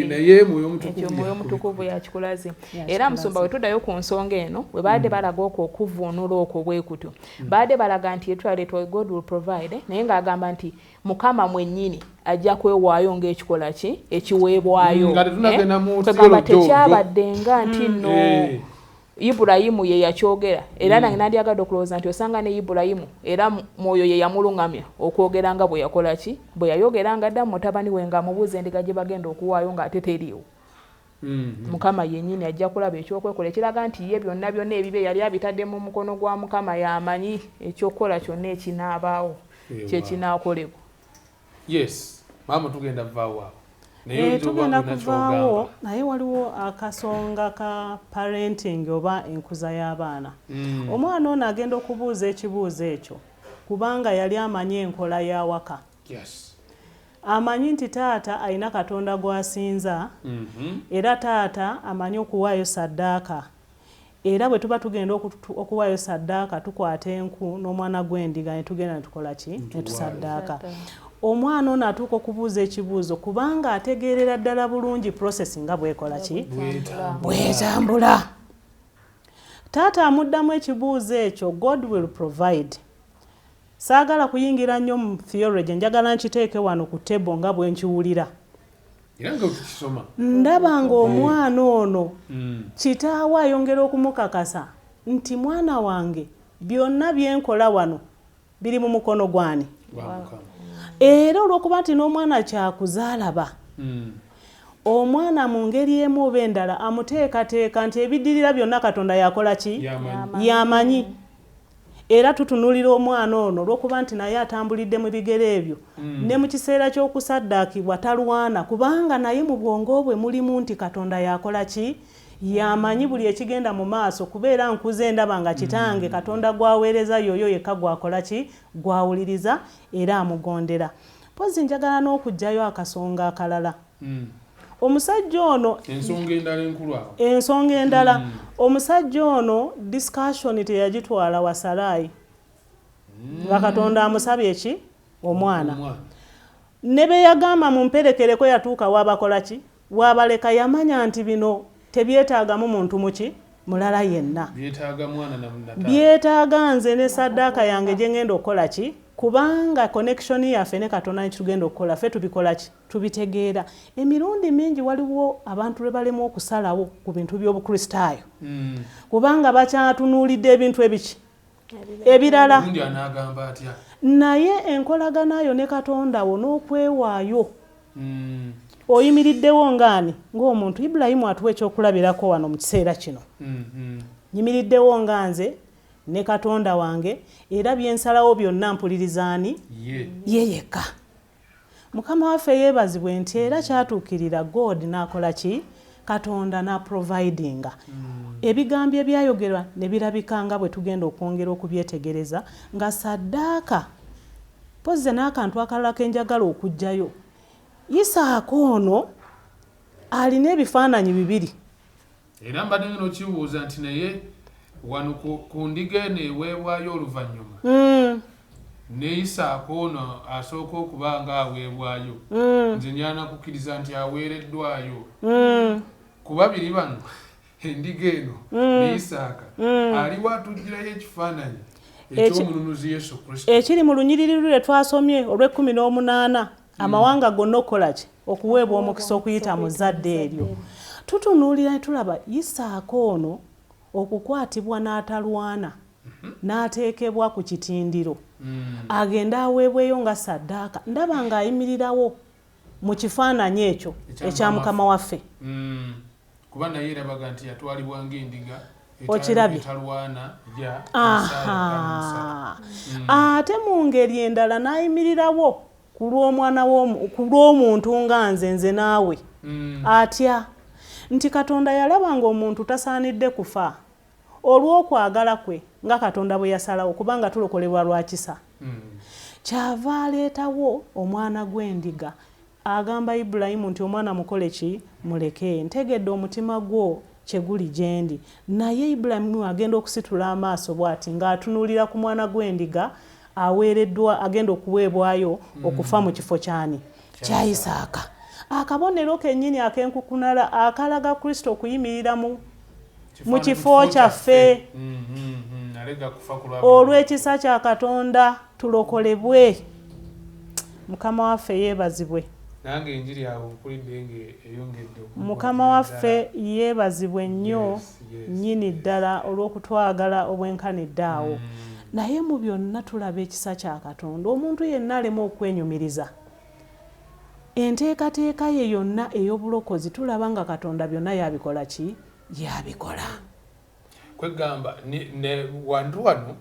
naye Mwoyo Mutukuvu yakikulaze. Era Musumba we tuddayo ku nsonga eno we baadde balaga okuvuunula okwo bwe kutyo baadde balaga nti etwaleetwa God will provide naye ng'agamba nti Mukama mwennyini ajja kwewaayo ng'ekikola ki ekiweebwayo kwegamba tekyabadde nga nti nno Ibulayimu ye yakyogera era nange nandyagadde okulowooza nti osanga ne Ibulayimu era Mwoyo ye yamulungamya okwogera nga bwe yakola ki bwe yayogera nga dda mutabani we ng'amubuuza endiga gye bagenda okuwaayo ng'ate teriiwo Mukama yennyini ajja kulaba ekyokwekola ekiraga nti ye byonna ebibe yali abitadde mu mukono gwa Mukama y'amanyi ekyokukola kyonna ekinaabaawo kyekinaakolebwa. Yes maama tugenda vaawo tugenda kuvaawo naye waliwo akasonga ka parenting oba enkuza y'abaana. Omwana ono agenda okubuuza ekibuuzo ekyo kubanga yali amanyi enkola y'awaka. Amanyi nti taata alina Katonda gw'asinza era taata amanyi okuwaayo saddaaka era bwe tuba tugenda okuwaayo saddaaka tukwata enku n'omwana gw'endiga ne tugenda ne tukola ki ne tusaddaaka. Omwana ono atuuka okubuuza ekibuuzo kubanga ategeerera ddala bulungi process nga bwekola ki bwetambula. Taata amuddamu ekibuuzo ekyo God will provide. Saagala kuyingira nnyo mu theology njagala nkiteeke wano ku table nga bwe nkiwulira. Ndaba ng'omwana ono kitaawe ayongera okumukakasa nti mwana wange byonna byenkola wano biri mu mukono gwani. Era olw'okuba nti n'omwana kyakuzaalaba omwana mu ngeri emu oba endala amuteekateeka nti ebiddirira byonna Katonda yakola ki yamanyi. Era tutunulira omwana ono olw'okuba nti naye atambulidde mu bigere ebyo ne mu kiseera ky'okusaddaakibwa talwana kubanga naye mu bwongo bwe mulimu nti Katonda yakola ki yamanyi buli ekigenda mu maaso kubeera nkuze ndaba nga kitange Katonda gwaweereza yoyo yekka gwakola ki gwawuliriza era amugondera. Pozi njagala n'okugjayo akasonga akalala. Omusajja ono ensonga endala omusajja ono discussion teyagitwala wasalayi nga Katonda amusabye eki omwana ne be yagamba mu mperekereko yatuuka wabakola ki wabaleka yamanya nti bino tebyetaagamu muntu muki mulala yenna byetaaga nze ne saddaaka yange gye ngenda okukola ki kubanga connection yaffe ne Katonda tugenda okukola ffe tubikola ki tubitegeera emirundi mingi waliwo abantu balemu okusalawo ku bintu by'obukristaayo kubanga bakyatunuulidde ebintu ebiki ebirala naye enkolaganayo ne Katonda wo n'okwewaayo oyimiriddewo ngaani ng'omuntu Ibulayimu atuwa ekyokulabirako wano mu kiseera kino nyimiriddewo nga nze ne Katonda wange era byensalawo byonna mpulirizaani ye yekka Mukama waffe yeebazibwe nti era kyatuukirira God n'akola ki Katonda na providinga ebigambo ebyayogerwa ne birabika nga bwe tugenda okwongera okubyetegereza nga saddaaka pozze n'akantu akalala kenjagala okujjayo Isaako ono alina ebifaananyi bibiri era mbadde ngeno kibuuza nti naye wano ku ndiga eno eweebwayo oluvannyuma ne Isaako ono asooka okuba nga aweebwayo nze njana kukkiriza nti aweereddwayo kuba biri bano endiga eno ne Isaaka aliwo atugirayo ekifaananyi eky'omununuzi Yesu Kristo ekiri mu lunyiriri lwe twasomye olw'18 amawanga gonna okukola ki okuweebwa omukisa okuyita mu zadde eryo tutunuulira ne tulaba Isaako ono okukwatibwa n'atalwana n'ateekebwa ku kitindiro agenda aweebweyo nga saddaaka ndaba ng'ayimirirawo mu kifaananyi ekyo ekya Mukama waffe kuba naye erabaga nti yatwalibwa ng'endiga okirabye ate mu ngeri endala n'ayimirirawo ku lw'omuntu nga nze naawe atya nti Katonda yalaba ng'omuntu tasaanidde kufa olw'okwagala kwe nga Katonda bwe yasalawo kubanga tulokolebwa lwa kisa kyava aleetawo omwana gw'endiga agamba Ibulayimu nti omwana mukole ki muleke ntegedde omutima gwo kye guli gye ndi naye Ibulayimu agenda okusitula amaaso bw'ati ng'atunuulira ku mwana gw'endiga aweereddwa agenda okuweebwayo okufa mu kifo kyani kya Isaaka akabonero kennyini ak'enkukunala akalaga Kristo okuyimirira mu kifo kyaffe olw'ekisa kya Katonda tulokolebwe Mukama waffe yeebazibwe nange enjiri awo mpulidde ng'eyongedde Mukama waffe yeebazibwe nnyo nnyini ddala olw'okutwagala obwenkanidde awo naye mu byonna tulaba ekisa kya Katonda omuntu yenna alema okwenyumiriza enteekateeka ye yonna ey'obulokozi tulaba nga Katonda byonna yabikola ki yabikola kwegamba ne wantu wano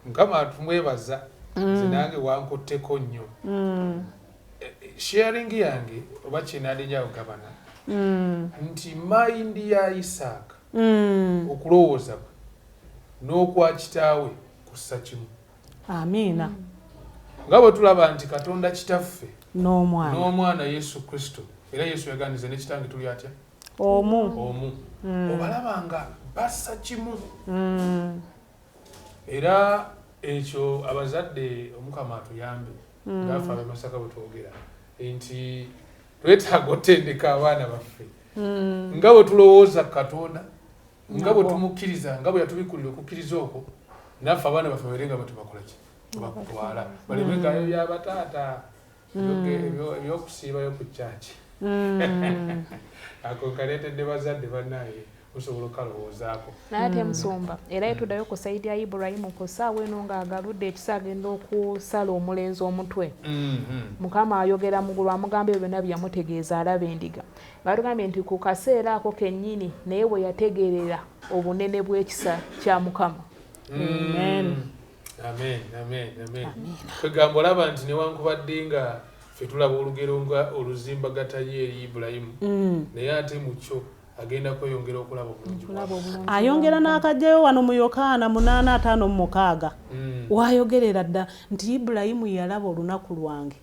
Mukama atumwebaza nze nange wankutteko nnyo sharing yange oba kyenandijja kugabana nti mayindi ya Isaaka okulowooza kwe n'okwa kitaawe kussa kimu amiina nga bwe tulaba nti Katonda kitaffe n'omwana Yesu Kristo era Yesu yaganize ne kitange tuli atya omu obalaba nga bassa kimu era ekyo abazadde Omukama atuyambe ngaafe abamasaka bwe twogera nti twetaaga otendeka abaana baffe nga bwe tulowooza Katonda nga bwe tumukkiriza nga bwe yatubikulira okukkiriza okwo naffe abaana baffe babeerenga batubakola ki bakutwala balemengayo byabataata ebyokusiibayo ku kyaki ako kaleetedde bazadde bannaye osobola okalowoozaako naye ate Musumba era yetuddayo ku sayidi ya Ibulayimu ku ssaawa eno ng'agaludde ekisa agenda okusala omulenzi omutwe Mukama ayogera mugulu amugamba ebyo byonna byamutegeeza alaba endiga baatugambye nti ku kaseera ako kennyini naye bwe yategeerera obunene bw'ekisa kya Mukama kwegamba olaba nti newankubadde nga ffe tulaba olugero nga oluzimbagatayo eri Ibulayimu naye ate mu kyo agenda kweyongera okulaba obulungi ayongera n'akajjayo wano mu Yokaana 8:56 waayogerera dda nti Ibulayimu yalaba olunaku lwange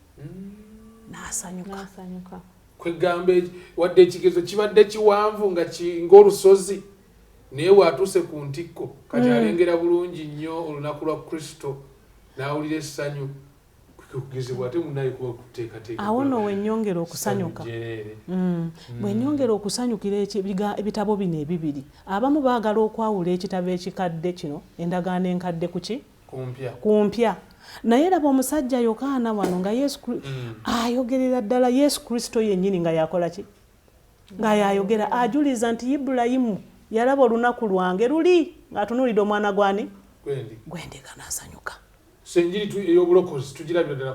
n'asanyuka kwegamba wadde ekigezo kibadde kiwanvu ng'olusozi naye waatuuse ku ntikko kati alengera bulungi nnyo olunaku lwa Kristo n'awulira essanyu kugezebwa ate munaye kuba kuteekateeka awo nno wennyongera okusanyuka bwennyongera okusanyukira ebitabo bino ebibiri abamu baagala okwawula ekitabo ekikadde kino endagaano enkadde kuki kumpya naye laba omusajja Yokaana wano nga Yesu ayogerera ddala Yesu Kristo yennyini nga yakola ki nga yayogera ajuliza nti Ibulayimu yalaba olunaku lwange luli ng'atunuulidde omwana gwani gwendiga n'asanyuka. Enjiri ey'obulokozi tugirabira ddala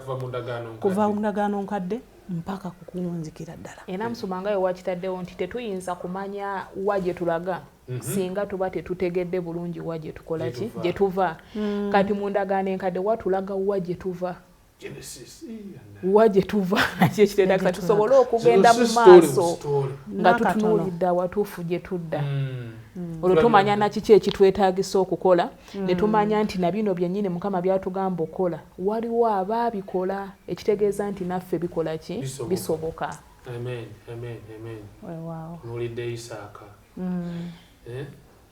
kuva mu ndagaano nkadde mpaka ku kuwunzikira ddala. Era Musumangayo wakitaddewo nti tetuyinza kumanya wa gye tulaga singa tuba tetutegedde bulungi wa gye tukola ki gye tuva. Kati mu ndagaano enkadde watulaga wa gye tuva. Wa gye tuva kyekiteedagisa tusobole okugenda mu maaso nga tutunuulidde awatuufu gye tudda. Olwo tumanya nakiki ekitwetaagisa okukola ne tumanya nti na bino byennyini Mukama byatugamba okukola waliwo abaabikola ekitegeeza nti naffe bikola ki bisoboka. Nulidde Isaaka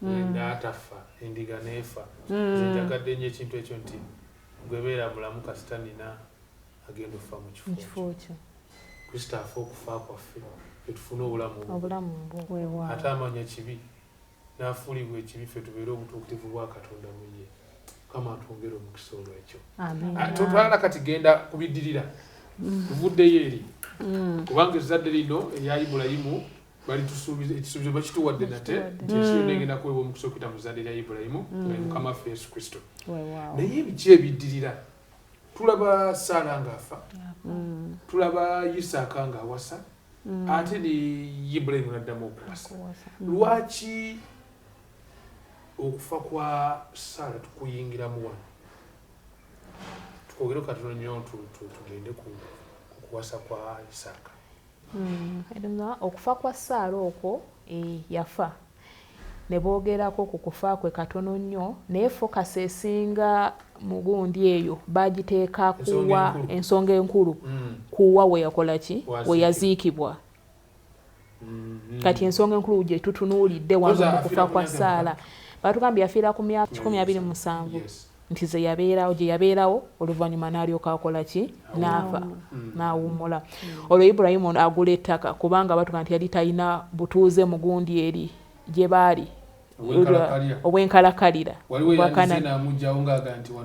n'atafa endiga n'efa. Njagadde nnyo ekintu ekyo nti gwebeera mulamu kasita nina agenda okufa mu kifo kyo. Kristo afa okufa kwaffe tetufune obulamu ate amanya kibi n'afuulibwa ekibi ffe tubeere obutuukirivu bwa Katonda mu ye. Mukama atwongere omukisa olw'ekyo. Tutwala kati genda kubiddirira tuvuddeyo eri kubanga ezzadde lino erya Ibulayimu bali tusuubiza ekisuubizo bakituwadde nate nti ensi yonna egenda kuweebwa omukisa okuyita mu zzadde lya Ibulayimu nga Mukama waffe Yesu Kristo. Naye ebiki ebiddirira tulaba Saala ng'afa, tulaba Isaaka ng'awasa, ate ne Ibulayimu n'addamu okuwasa. Lwaki okufa kwa Saala tukuyingiramu wano? Tukwogere katono nnyo tugende ku kuwasa kwa Isaaka. Okufa kwa Saala okwo yafa ne boogerako ku kufa kwe katono nnyo naye fokasi esinga mu gundi eyo bagiteeka kuwa ensonga enkulu kuwa we yakola ki we yaziikibwa. Kati ensonga enkulu gye tutunuulidde wano mu kufa kwa Saala batugambye yafiira ku myaka 27 nti ze yabeerawo gye yabeerawo oluvannyuma n'alyoka akola ki n'afa n'awummula. Olwo Ibulayimu agula ettaka kubanga batugamba nti yali talina butuuze mu gundi eri gye baali obwenkalakalira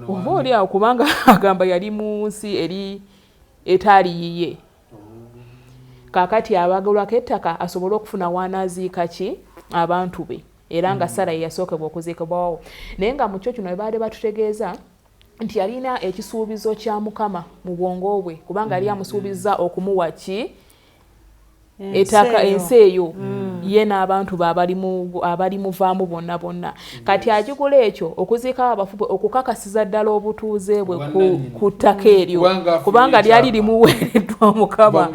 oba oli awo kubanga agamba yali mu nsi eri etaali yiye. Kaakati abagulwako ettaka asobole okufuna waanaaziika ki abantu be era nga Saala ye yasookebwa okuziikibwawo. Naye nga mu kyo kino baali batutegeeza nti yalina ekisuubizo kya Mukama mu bwongo bwe kubanga yali amusuubiza okumuwa ki ettaka ensi eyo ye n'abantu be abalimuvaamu bonna bonna. Kati agigula ekyo okuziika abafu bwe okukakasiza ddala obutuuze bwe ku ttaka eryo kubanga lyali limuweereddwa Mukama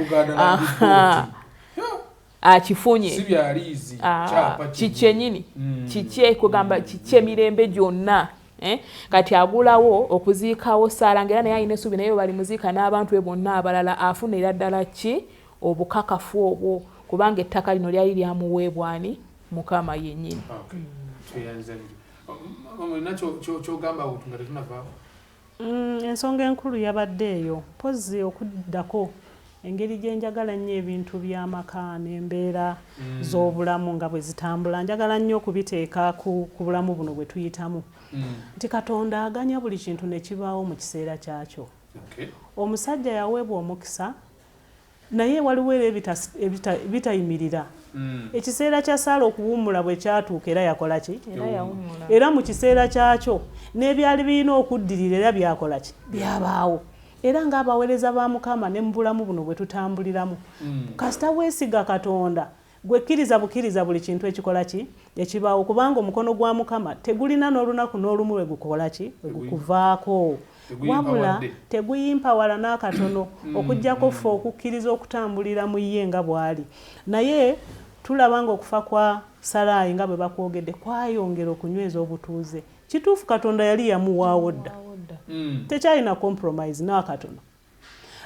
akifunye kiki ennyini kiki kugamba kiki emirembe gyonna. Kati agulawo okuziikawo Saala ng'era naye alina essuubi naye balimuziika n'abantu be bonna abalala afunira ddala ki obukakafu obwo kubanga ettaka lino lyali lyamuweebwa ani Mukama yennyini. Ensonga enkulu yabadde eyo pozi okuddako engeri gye njagala nnyo ebintu by'amaka n'embeera z'obulamu nga bwe zitambula njagala nnyo okubiteeka ku bulamu buno bwe tuyitamu nti Katonda aganya buli kintu ne kibaawo mu kiseera kyakyo. Omusajja yaweebwa omukisa naye waliwo era ebitayimirira. Ekiseera kya Saala okuwummula bwe kyatuuka era yakola ki? Era mu kiseera kyakyo n'ebyali birina okuddirira era byakola ki? Byabaawo. Era ng'abaweereza ba Mukama ne mu bulamu buno bwe tutambuliramu kasita weesiga Katonda gwekkiriza bukkiriza buli kintu ekikola ki ekibaawo kubanga omukono gwa Mukama tegulina n'olunaku n'olumu lwe gukola ki lwe gukuvaako wabula teguyimpawala n'akatono okuggyako ffe okukkiriza okutambulira mu ye nga bw'ali. Naye tulaba ng'okufa kwa Salaayi nga bwe bakwogedde kwayongera okunyweza obutuuze. Kituufu Katonda yali yamuwaawo dda tekyalina compromise n'akatono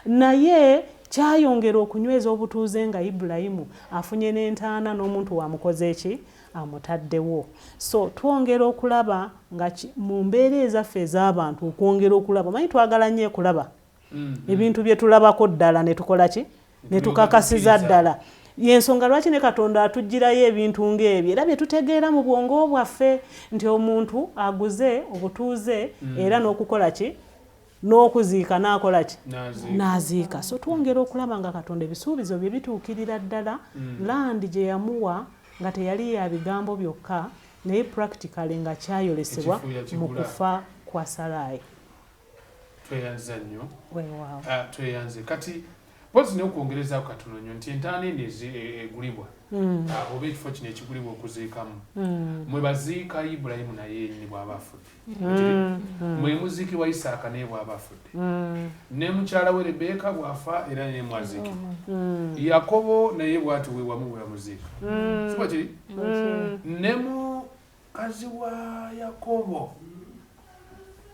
naye kyayongera okunyweza obutuuze nga Ibulayimu afunye n'entaana n'omuntu wamukoze eki amutaddewo. So twongera okulaba nga mu mbeera ezaffe ez'abantu okwongera okulaba manyi twagala nnyo okulaba ebintu bye tulabako ddala ne tukola ki ne tukakasiza ddala. Yensonga lwaki ne Katonda atugirayo ebintu ng'ebyo era bye tutegeera mu bwongo bwaffe nti omuntu aguze obutuuze era n'okukola ki n'okuziika n'akola ki n'aziika. So twongera okulaba nga Katonda ebisuubizo bye bituukirira ddala. Land gye yamuwa nga teyali ya bigambo byokka naye practically nga kyayolesebwa mu kufa kwa Saraayi. Tweyanza nnyo. Weewaawo. Tweyanze kati pozi n'okwongerezaako katono nnyo nti entaana eno egulibwa oba ekifo kino ekigulibwa okuziikamu mwe baziika Ibulayimu naye yennyini bw'aba afudde, mwe muziikibwa Isaaka naye bw'aba afudde, ne mukyala we Rebeka bw'afa era naye mwaziikibwa, Yakobo naye bw'ati we wamu bwe bamuziika, siba kiri, ne mukazi wa Yakobo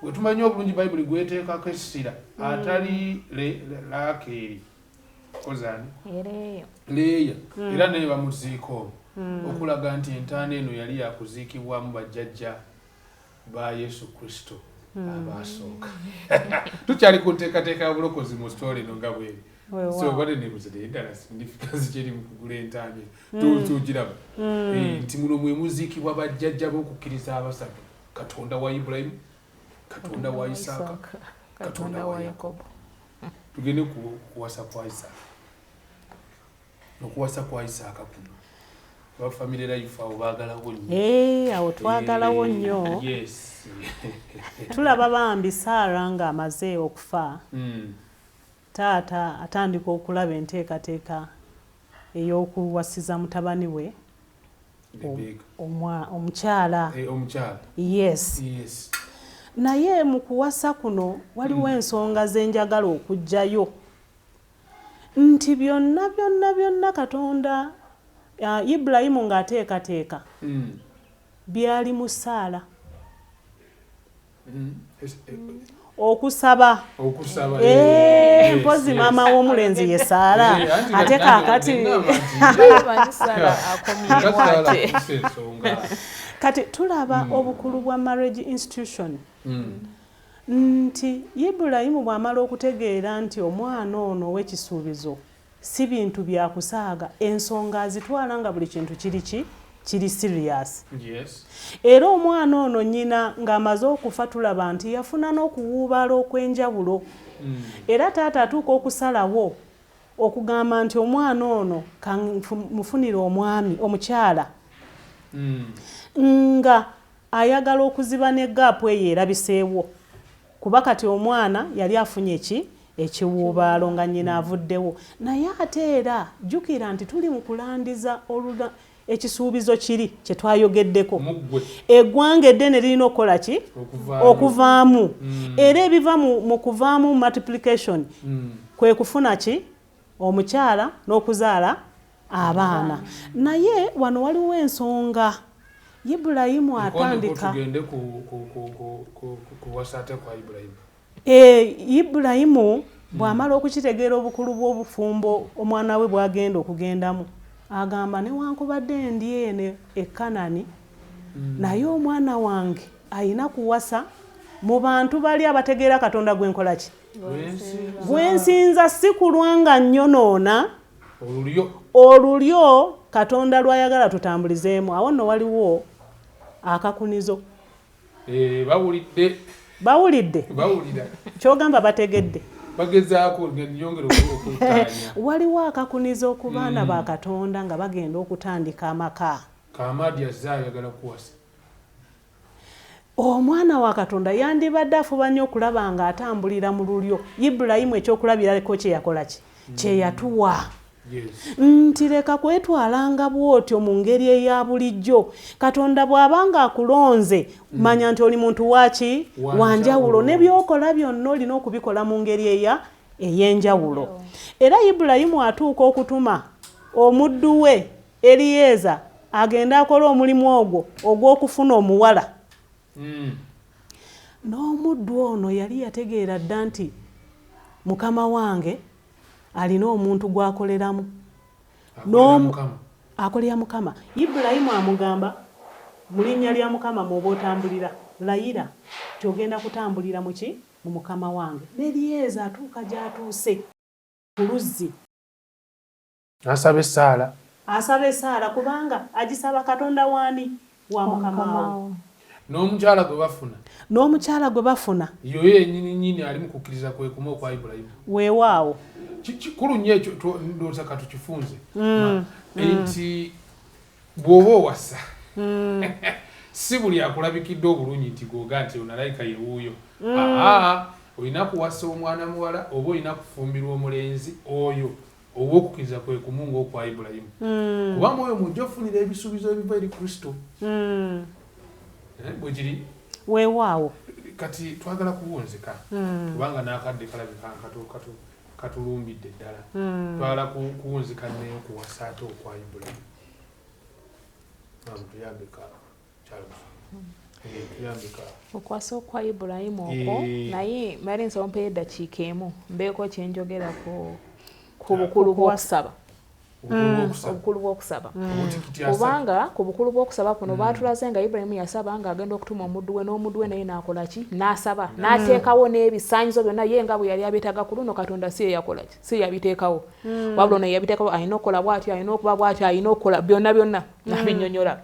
we tumanyi obulungi Bayibuli gweteekako essira atali Laakeeri kozani Leeya era naye bamuziika omwo okulaga nti entaana eno yali yakuziikibwamu bajjajja ba Yesu Kristo abaasooka. Tukyali ku nteekateeka y'obulokozi mu sitole eno nga bweri. So bade nebuze ddala significance kyeri mu kugula entaana tugiraba nti muno mwe muziikibwa bajjajja b'okukkiriza abasatu, Katonda wa Ibulayimu, Katonda wa Isaaka, Katonda wa Yakobo. Tugende kuwasa kwa Isaaka. Okuwasa kwa Isaaka kuno ba family life awo baagalawo nnyo. Awo twagalawo nnyo. Yes. Tulaba bambi Saara ng'amaze okufa. Taata atandika okulaba enteekateeka ey'okuwasiza mutabani we omukyala. Yes. Naye mu kuwasa kuno waliwo ensonga zenjagala okujjayo nti byonna Katonda Ibulayimu ng'ateekateeka byali mu Saala okusaba mpozi maama w'omulenzi ye Saala ate kaakati kati tulaba obukulu bwa marriage institution nti Ibulayimu bw'amala okutegeera nti omwana ono ow'ekisuubizo si bintu bya kusaaga, ensonga azitwala nga buli kintu kiri serious. Era omwana ono nnyina ng'amaze okufa tulaba nti yafuna n'okuwuubaala okw'enjawulo. Era taata atuuka okusalawo okugamba nti omwana ono mufunire omwami omukyala nga ayagala okuziba ne gaapu eyo erabiseewo, kuba kati omwana yali afunye ekiwuubaalo nga nnyina avuddewo. Naye ate era jjukira nti tuli mu kulandiza ekisuubizo kiri kye twayogeddeko, eggwanga eddene lirina okukola ki? Okuvaamu. Era ebiva mu kuvaamu multiplication kwe kufuna ki? Omukyala n'okuzaala abaana. Naye wano waliwo ensonga. Ibulayimu atandika tugende kuwasa ate kwa Ibulayimu. Ibulayimu bw'amala okukitegeera obukulu bw'obufumbo omwana we bw'agenda okugendamu, agamba newankubadde ndi eno e Kanani naye omwana wange ayina kuwasa mu bantu bali abategeera Katonda gwenkola ki? Gwensinza, si kulwa nga nnyonoona olulyo Katonda lwayagala tutambulizeemu. Awo nno waliwo akakunizo. Bawulidde kyogamba bategedde bagezaako nyongera okutanya. Waliwo akakunizo ku baana ba Katonda nga bagenda okutandika amaka. Kamadi azayagala kuwasa. Omwana wa Katonda yandibadde afuba nnyo okulaba nga atambulira mu lulyo. Ibulayimu ekyokulabirako kye yakola ki? Kye yatuwa. Nti leka kwetwalanga bw'otyo mu ngeri eya bulijjo. Katonda bw'abanga akulonze manya nti oli muntu waki? Wanjawulo. Ne byokola byonna olina okubikola mu ngeri ey'enjawulo. Era Ibulayimu atuuka okutuma omuddu we Eriyeeza agenda akola omulimu ogwo ogw'okufuna omuwala. N'omuddu ono yali yategeera dda nti mukama wange alina omuntu gw'akoleramu. Akolera Mukama. Ibulayimu amugamba mu linnya lya Mukama mw'oba otambulira, layira kyogenda kutambulira mu ki? Mu mukama wange. Eriyeeza atuuka gy'atuuse ku luzzi. Asaba Saala kubanga agisaba Katonda waani? Wa mukama wawe. n'omukyala gwe bafuna yo yennyini ali mu kukkiriza kwe kumu okwa Ibulayimu weewaawo kikulu nnyo ekyo ndowooza ka tukifunze nti bw'oba owasa si buli akulabikidde obulungi nti googa nti onalayika ye wuuyo olina kuwasa omwana muwala oba olina kufumbirwa omulenzi oyo oba okukkiriza kwe kumu ng'okwa Ibulayimu kubanga oyo mujja ofunira ebisuubizo ebiva eri Kristo bwe giri weewaawo kati twagala kuwunzika kubanga n'akadde kalabika katulumbidde ddala twagala kuwunzika neyo kuwasa ate okwa Ibulayimu tuyambika tuyambika okwasa okwa Ibulayimu okwo naye mali nsaba mpeyo eddakiika emu mbeeko kyenjogera ku bukulu bw'okusaba obukulu bw'okusaba kubanga ku bukulu bw'okusaba kuno baatulaze nga Ibulayimu yasaba ng'agenda okutuma omuddu we n'omuddu we naye n'akola ki n'asaba n'ateekawo n'ebisaanyizo byonna ye nga bwe yali abyetaaga ku luno Katonda si ye yakola ki si yabiteekawo wabula ono yabiteekawo alina okukola bw'atyo alina okuba bw'atyo alina okukola byonna n'abinnyonnyola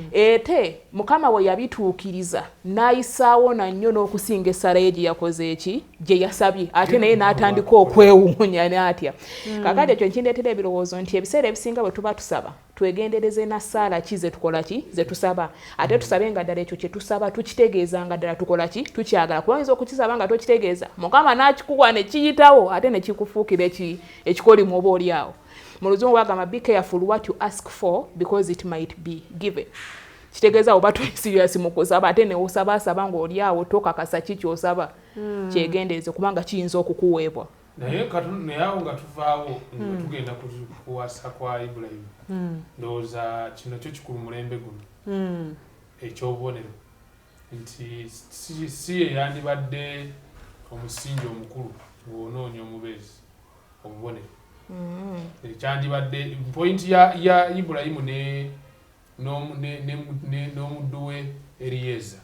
ate Mukama we yabituukiriza n'ayisaawo nannyo n'okusinga essala ye gye yakoze eki gye yasabye ate naye n'atandika okwewuunya n'atya kakati ekyo nkindeetera ebirowoozo nti ebiseera ebisinga bwe tuba tusaba twegendereze na ssaala ki ze tukola ki ze tusaba ate tusabe nga ddala ekyo kye tusaba tukitegeeza nga ddala tukola ki tukyagala kubanga okukisaba nga tokitegeeza Mukama n'akikuwa ne kiyitawo ate ne kikufuukira ekikolimu oba oli awo mu Luzungu bagamba be careful what you ask for because it might be given kitegeeza oba tuli serious mu kusaba ate ne osaba ng'oli awo tokakasa ki ky'osaba kyegendereze kubanga kiyinza okukuweebwa naye awo nga tuvaawo nga tugenda kuwasa kwa Ibulayimu ndowooza kino kyo kikulu mulembe guno ekyobubonero nti si ye yandibadde omusingi omukulu ng'onoonya omubeezi obubonero ekyandibadde pointi ya Ibulayimu n'omuddu we Eriyeza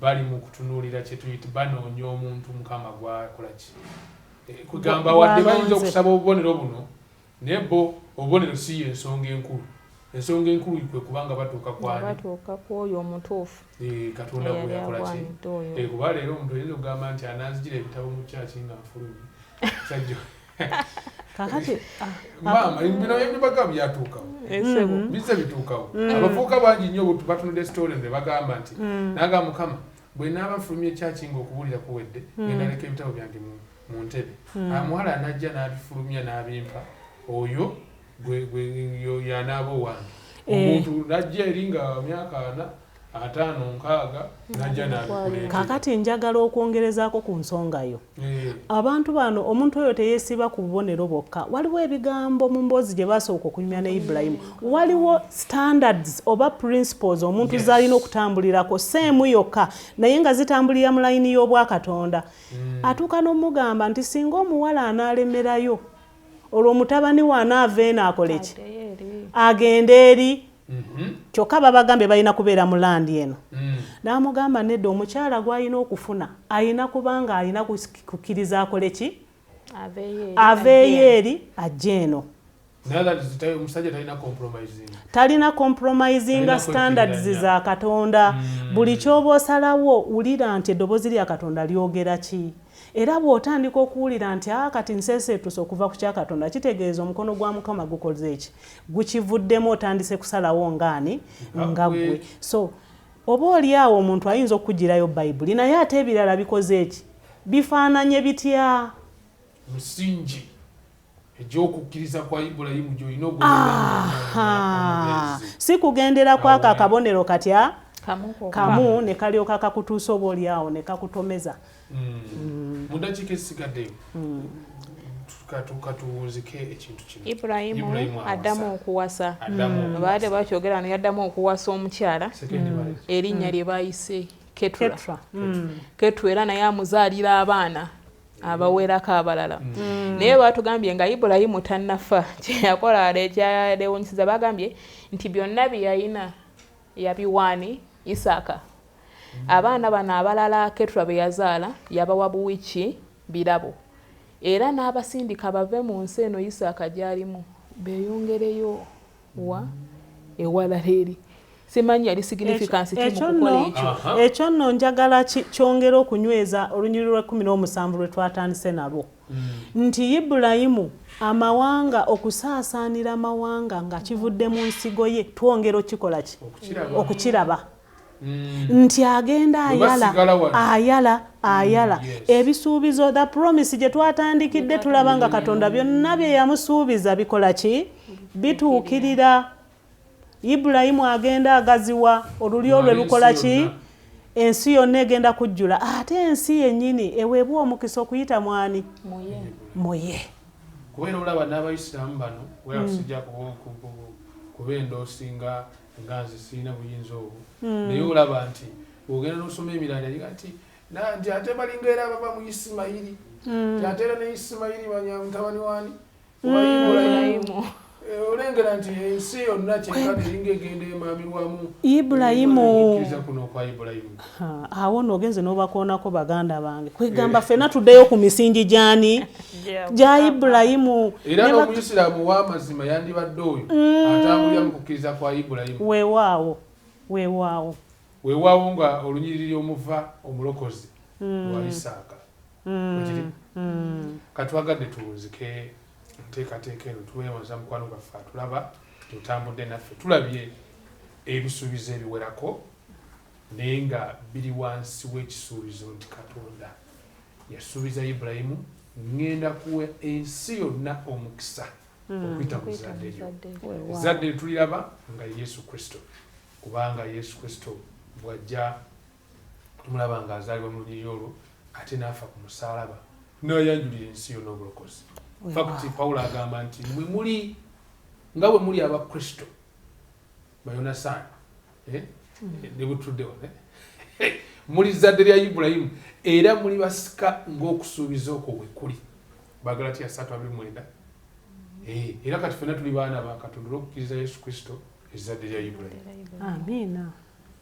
bali mu kutunuulira kye tuyita banoonya omuntu Mukama gwakola ki kugamba wadde bayinza okusaba obubonero buno naye bo obubonero si ensonga enkulu kwe kubanga batuuka kw'oyo omutuufu Katonda gwe yakola ki kuba leero omuntu oyinza okugamba nti ananzijira ebitabo mu kyaki nga nfulumye sajjo kakati maama bino ebibaka byatuukawo bize bituukawo abafuuka bangi nnyo batunudde story ne bagamba nti naga Mukama bwe naaba nfulumye ekyaki nga okubuulira kuwedde ngenda leka ebitabo byange mu ntebe amuwala anajja n'abifulumya n'abimpa oyo yanaaba owange omuntu najja eri nga myaka 5 6 najja n'abikuleeta kakati njagala okwongerezaako ku nsonga yo abantu bano omuntu oyo teyeesiba ku bubonero bwokka waliwo ebigambo mu mboozi gye basooka okunyumya ne Ibulayimu waliwo standards oba principles omuntu z'alina okutambulirako seemu yokka naye nga zitambulira mu layini y'obwakatonda atuuka n'omugamba nti singa omuwala anaalemerayo olwo mutabani we anaava eno akole ki agenda eri kyokka babagambye balina kubeera mu landi eno n'amugamba nedda omukyala gw'alina okufuna alina kubanga alina kukkiriza akole ki aveeyo eri ajja eno talina compromisinga standards za Katonda buli ky'oba osalawo wulira nti eddoboozi lya Katonda lyogera ki era bw'otandika okuwulira nti kati nseeseetuse okuva ku kya Katonda kitegeeza omukono gwa Mukama gukoze eki gukivuddemu otandise kusalawo ngaani nga ggwe so oba oli awo omuntu ayinza okugirayo Bayibuli naye ate ebirala bikoze eki bifaananye bitya musingi ejokukkiriza kwa Ibulayimu gy'olina okugendera si kugendera kwako akabonero katya kamu ne kalyoka kakutuusa oba oli awo ne kakutomeza mu ddakiika ezisigaddeyo katuwunzike ekintu kino Ibulayimu addamu okuwasa baade bakyogera yaddamu okuwasa omukyala erinnya lye bayise Ketura era naye amuzaalira abaana abawerako abalala naye batugambye nga Ibulayimu tannafa kyeyakola ekyalewunyisiza bagambye nti byonna bye yalina yabiwaani Isaaka abaana bano abalala Ketura be yazaala yabawa buwiiki birabo era n'abasindika bave mu nsi eno Isaaka gy'alimu beeyongereyo ewalala eri simanyi yali significance ki mukukola ekyo. Ekyo nno njagala kyongera okunyweza olunyiriri lwa 17 lwe twatandise nalwo nti Ibulayimu amawanga okusaasaanira amawanga nga kivudde mu nsigo ye twongera okikola ki okukiraba nti agenda ayala ebisuubizo the promise gye twatandikidde tulaba nga Katonda byonna bye yamusuubiza bikola ki bituukirira. Ibulayimu agenda agaziwa olulyo lwe lukola ki ensi yonna egenda kujjula ate ensi yennyini eweebwa omukisa okuyita mwani muye. Kubeera olaba n'Abayisiraamu bano weasijja kubeenda osinga nga nze sirina buyinza obwo naye olaba nti ogenda n'osoma emirala liga nti nti ate balinga era baba mu Isimayiri ate era ne Isimayiri banyamutabani wani Ibulayimu olengera nti ensi yonna kyenkana eringa egenda emamirwamu Ibulayimu kuno kwa Ibulayimu. Awo n'ogenze n'obakoonako baganda bange kwegamba ffenna tuddeyo ku misingi gyani gya Ibulayimu era n'Omuyisiraamu w'amazima yandibadde oyo atambulira mu kukkiriza kwa Ibulayimu. Weewaawo nga olunyiriri omuva omulokozi lwa Isaaka katwagadde tuwunzike nteekateeka eno tuweewaza mukwano gwaffe atulaba tutambudde naffe tulabye ebisuubizo ebiwerako naye nga biri wansi w'ekisuubizo nti Katonda yasuubiza Ibulayimu ngenda kuwa ensi yonna omukisa okuyita mu zadde lyo. Zadde lituliraba nga Yesu Kristo kubanga Yesu Kristo bw'ajja tumulaba nga azaalibwa mu lunyiriri olwo ate n'afa ku musaalaba n'ayanjulira ensi yonna obulokozi. Fakti Pawulo agamba nti mwe muli nga bwe muli Abakristo Bayonasaani ne butuddewo muli zadde lya Ibulayimu era muli basika ng'okusuubiza okwo bwe kuli. Bagalatiya 3:29. Era kati ffenna tuli baana ba Katonda olw'okukkiriza Yesu Kristo ezzadde lya Ibulayimu. Amiina.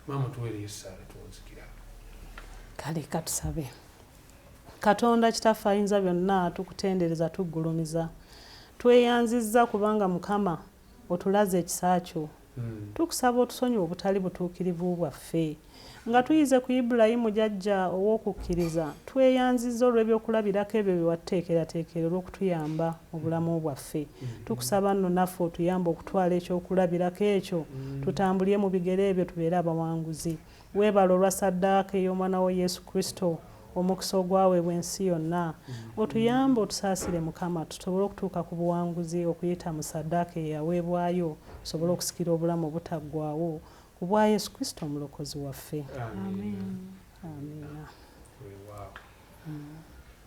Maama tuweere essaala tuwunzikira. Kale katusabe. Katonda Kitaffe Ayinza Byonna tukutendereza tuggulumiza tweyanzizza kubanga Mukama otulaze ekisa kyo tukusaba otusonyiwe obutali butuukirivu bwaffe nga tuyize ku Ibulayimu jjajja ow'okukkiriza tweyanzizza olw'ebyokulabirako ebyo bye watteekerateekera olw'okutuyamba mu bulamu bwaffe tukusaba nno naffe otuyamba okutwala ekyokulabirako ekyo tutambulye mu bigere ebyo tubeere abawanguzi. Weebala olwa ssaddaaka ey'omwana wo Yesu Kristo omukisa ogwaweebwa ensi yonna otuyamba otusaasire Mukama tusobole okutuuka ku buwanguzi okuyita mu ssaddaaka eyaweebwayo tusobole okusikira obulamu obutaggwaawo ku bwa Yesu Kristo omulokozi waffe. Amiina.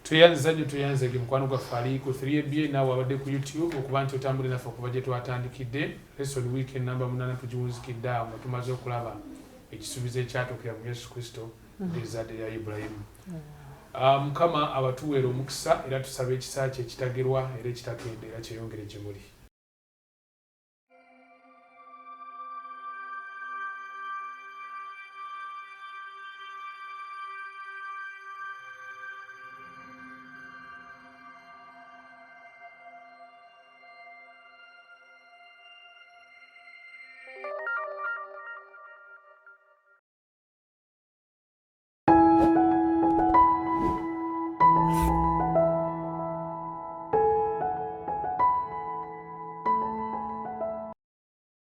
Tuyanza nnyo tuyanzege mukwano gwaffe ali ku 3ABA naawe abadde ku YouTube okuba nti otambule naffe okuva gye twatandikidde Lesson Weekend namba 8 tugiwunzikidde awo nga tumaze okulaba ekisuubizo ekyatuukira mu Yesu Kristo ezzadde lya Ibulayimu. Mukama abatuweera omukisa era tusaba ekisa kye ekitagerwa era ekitakende era kyeyongere gye muli.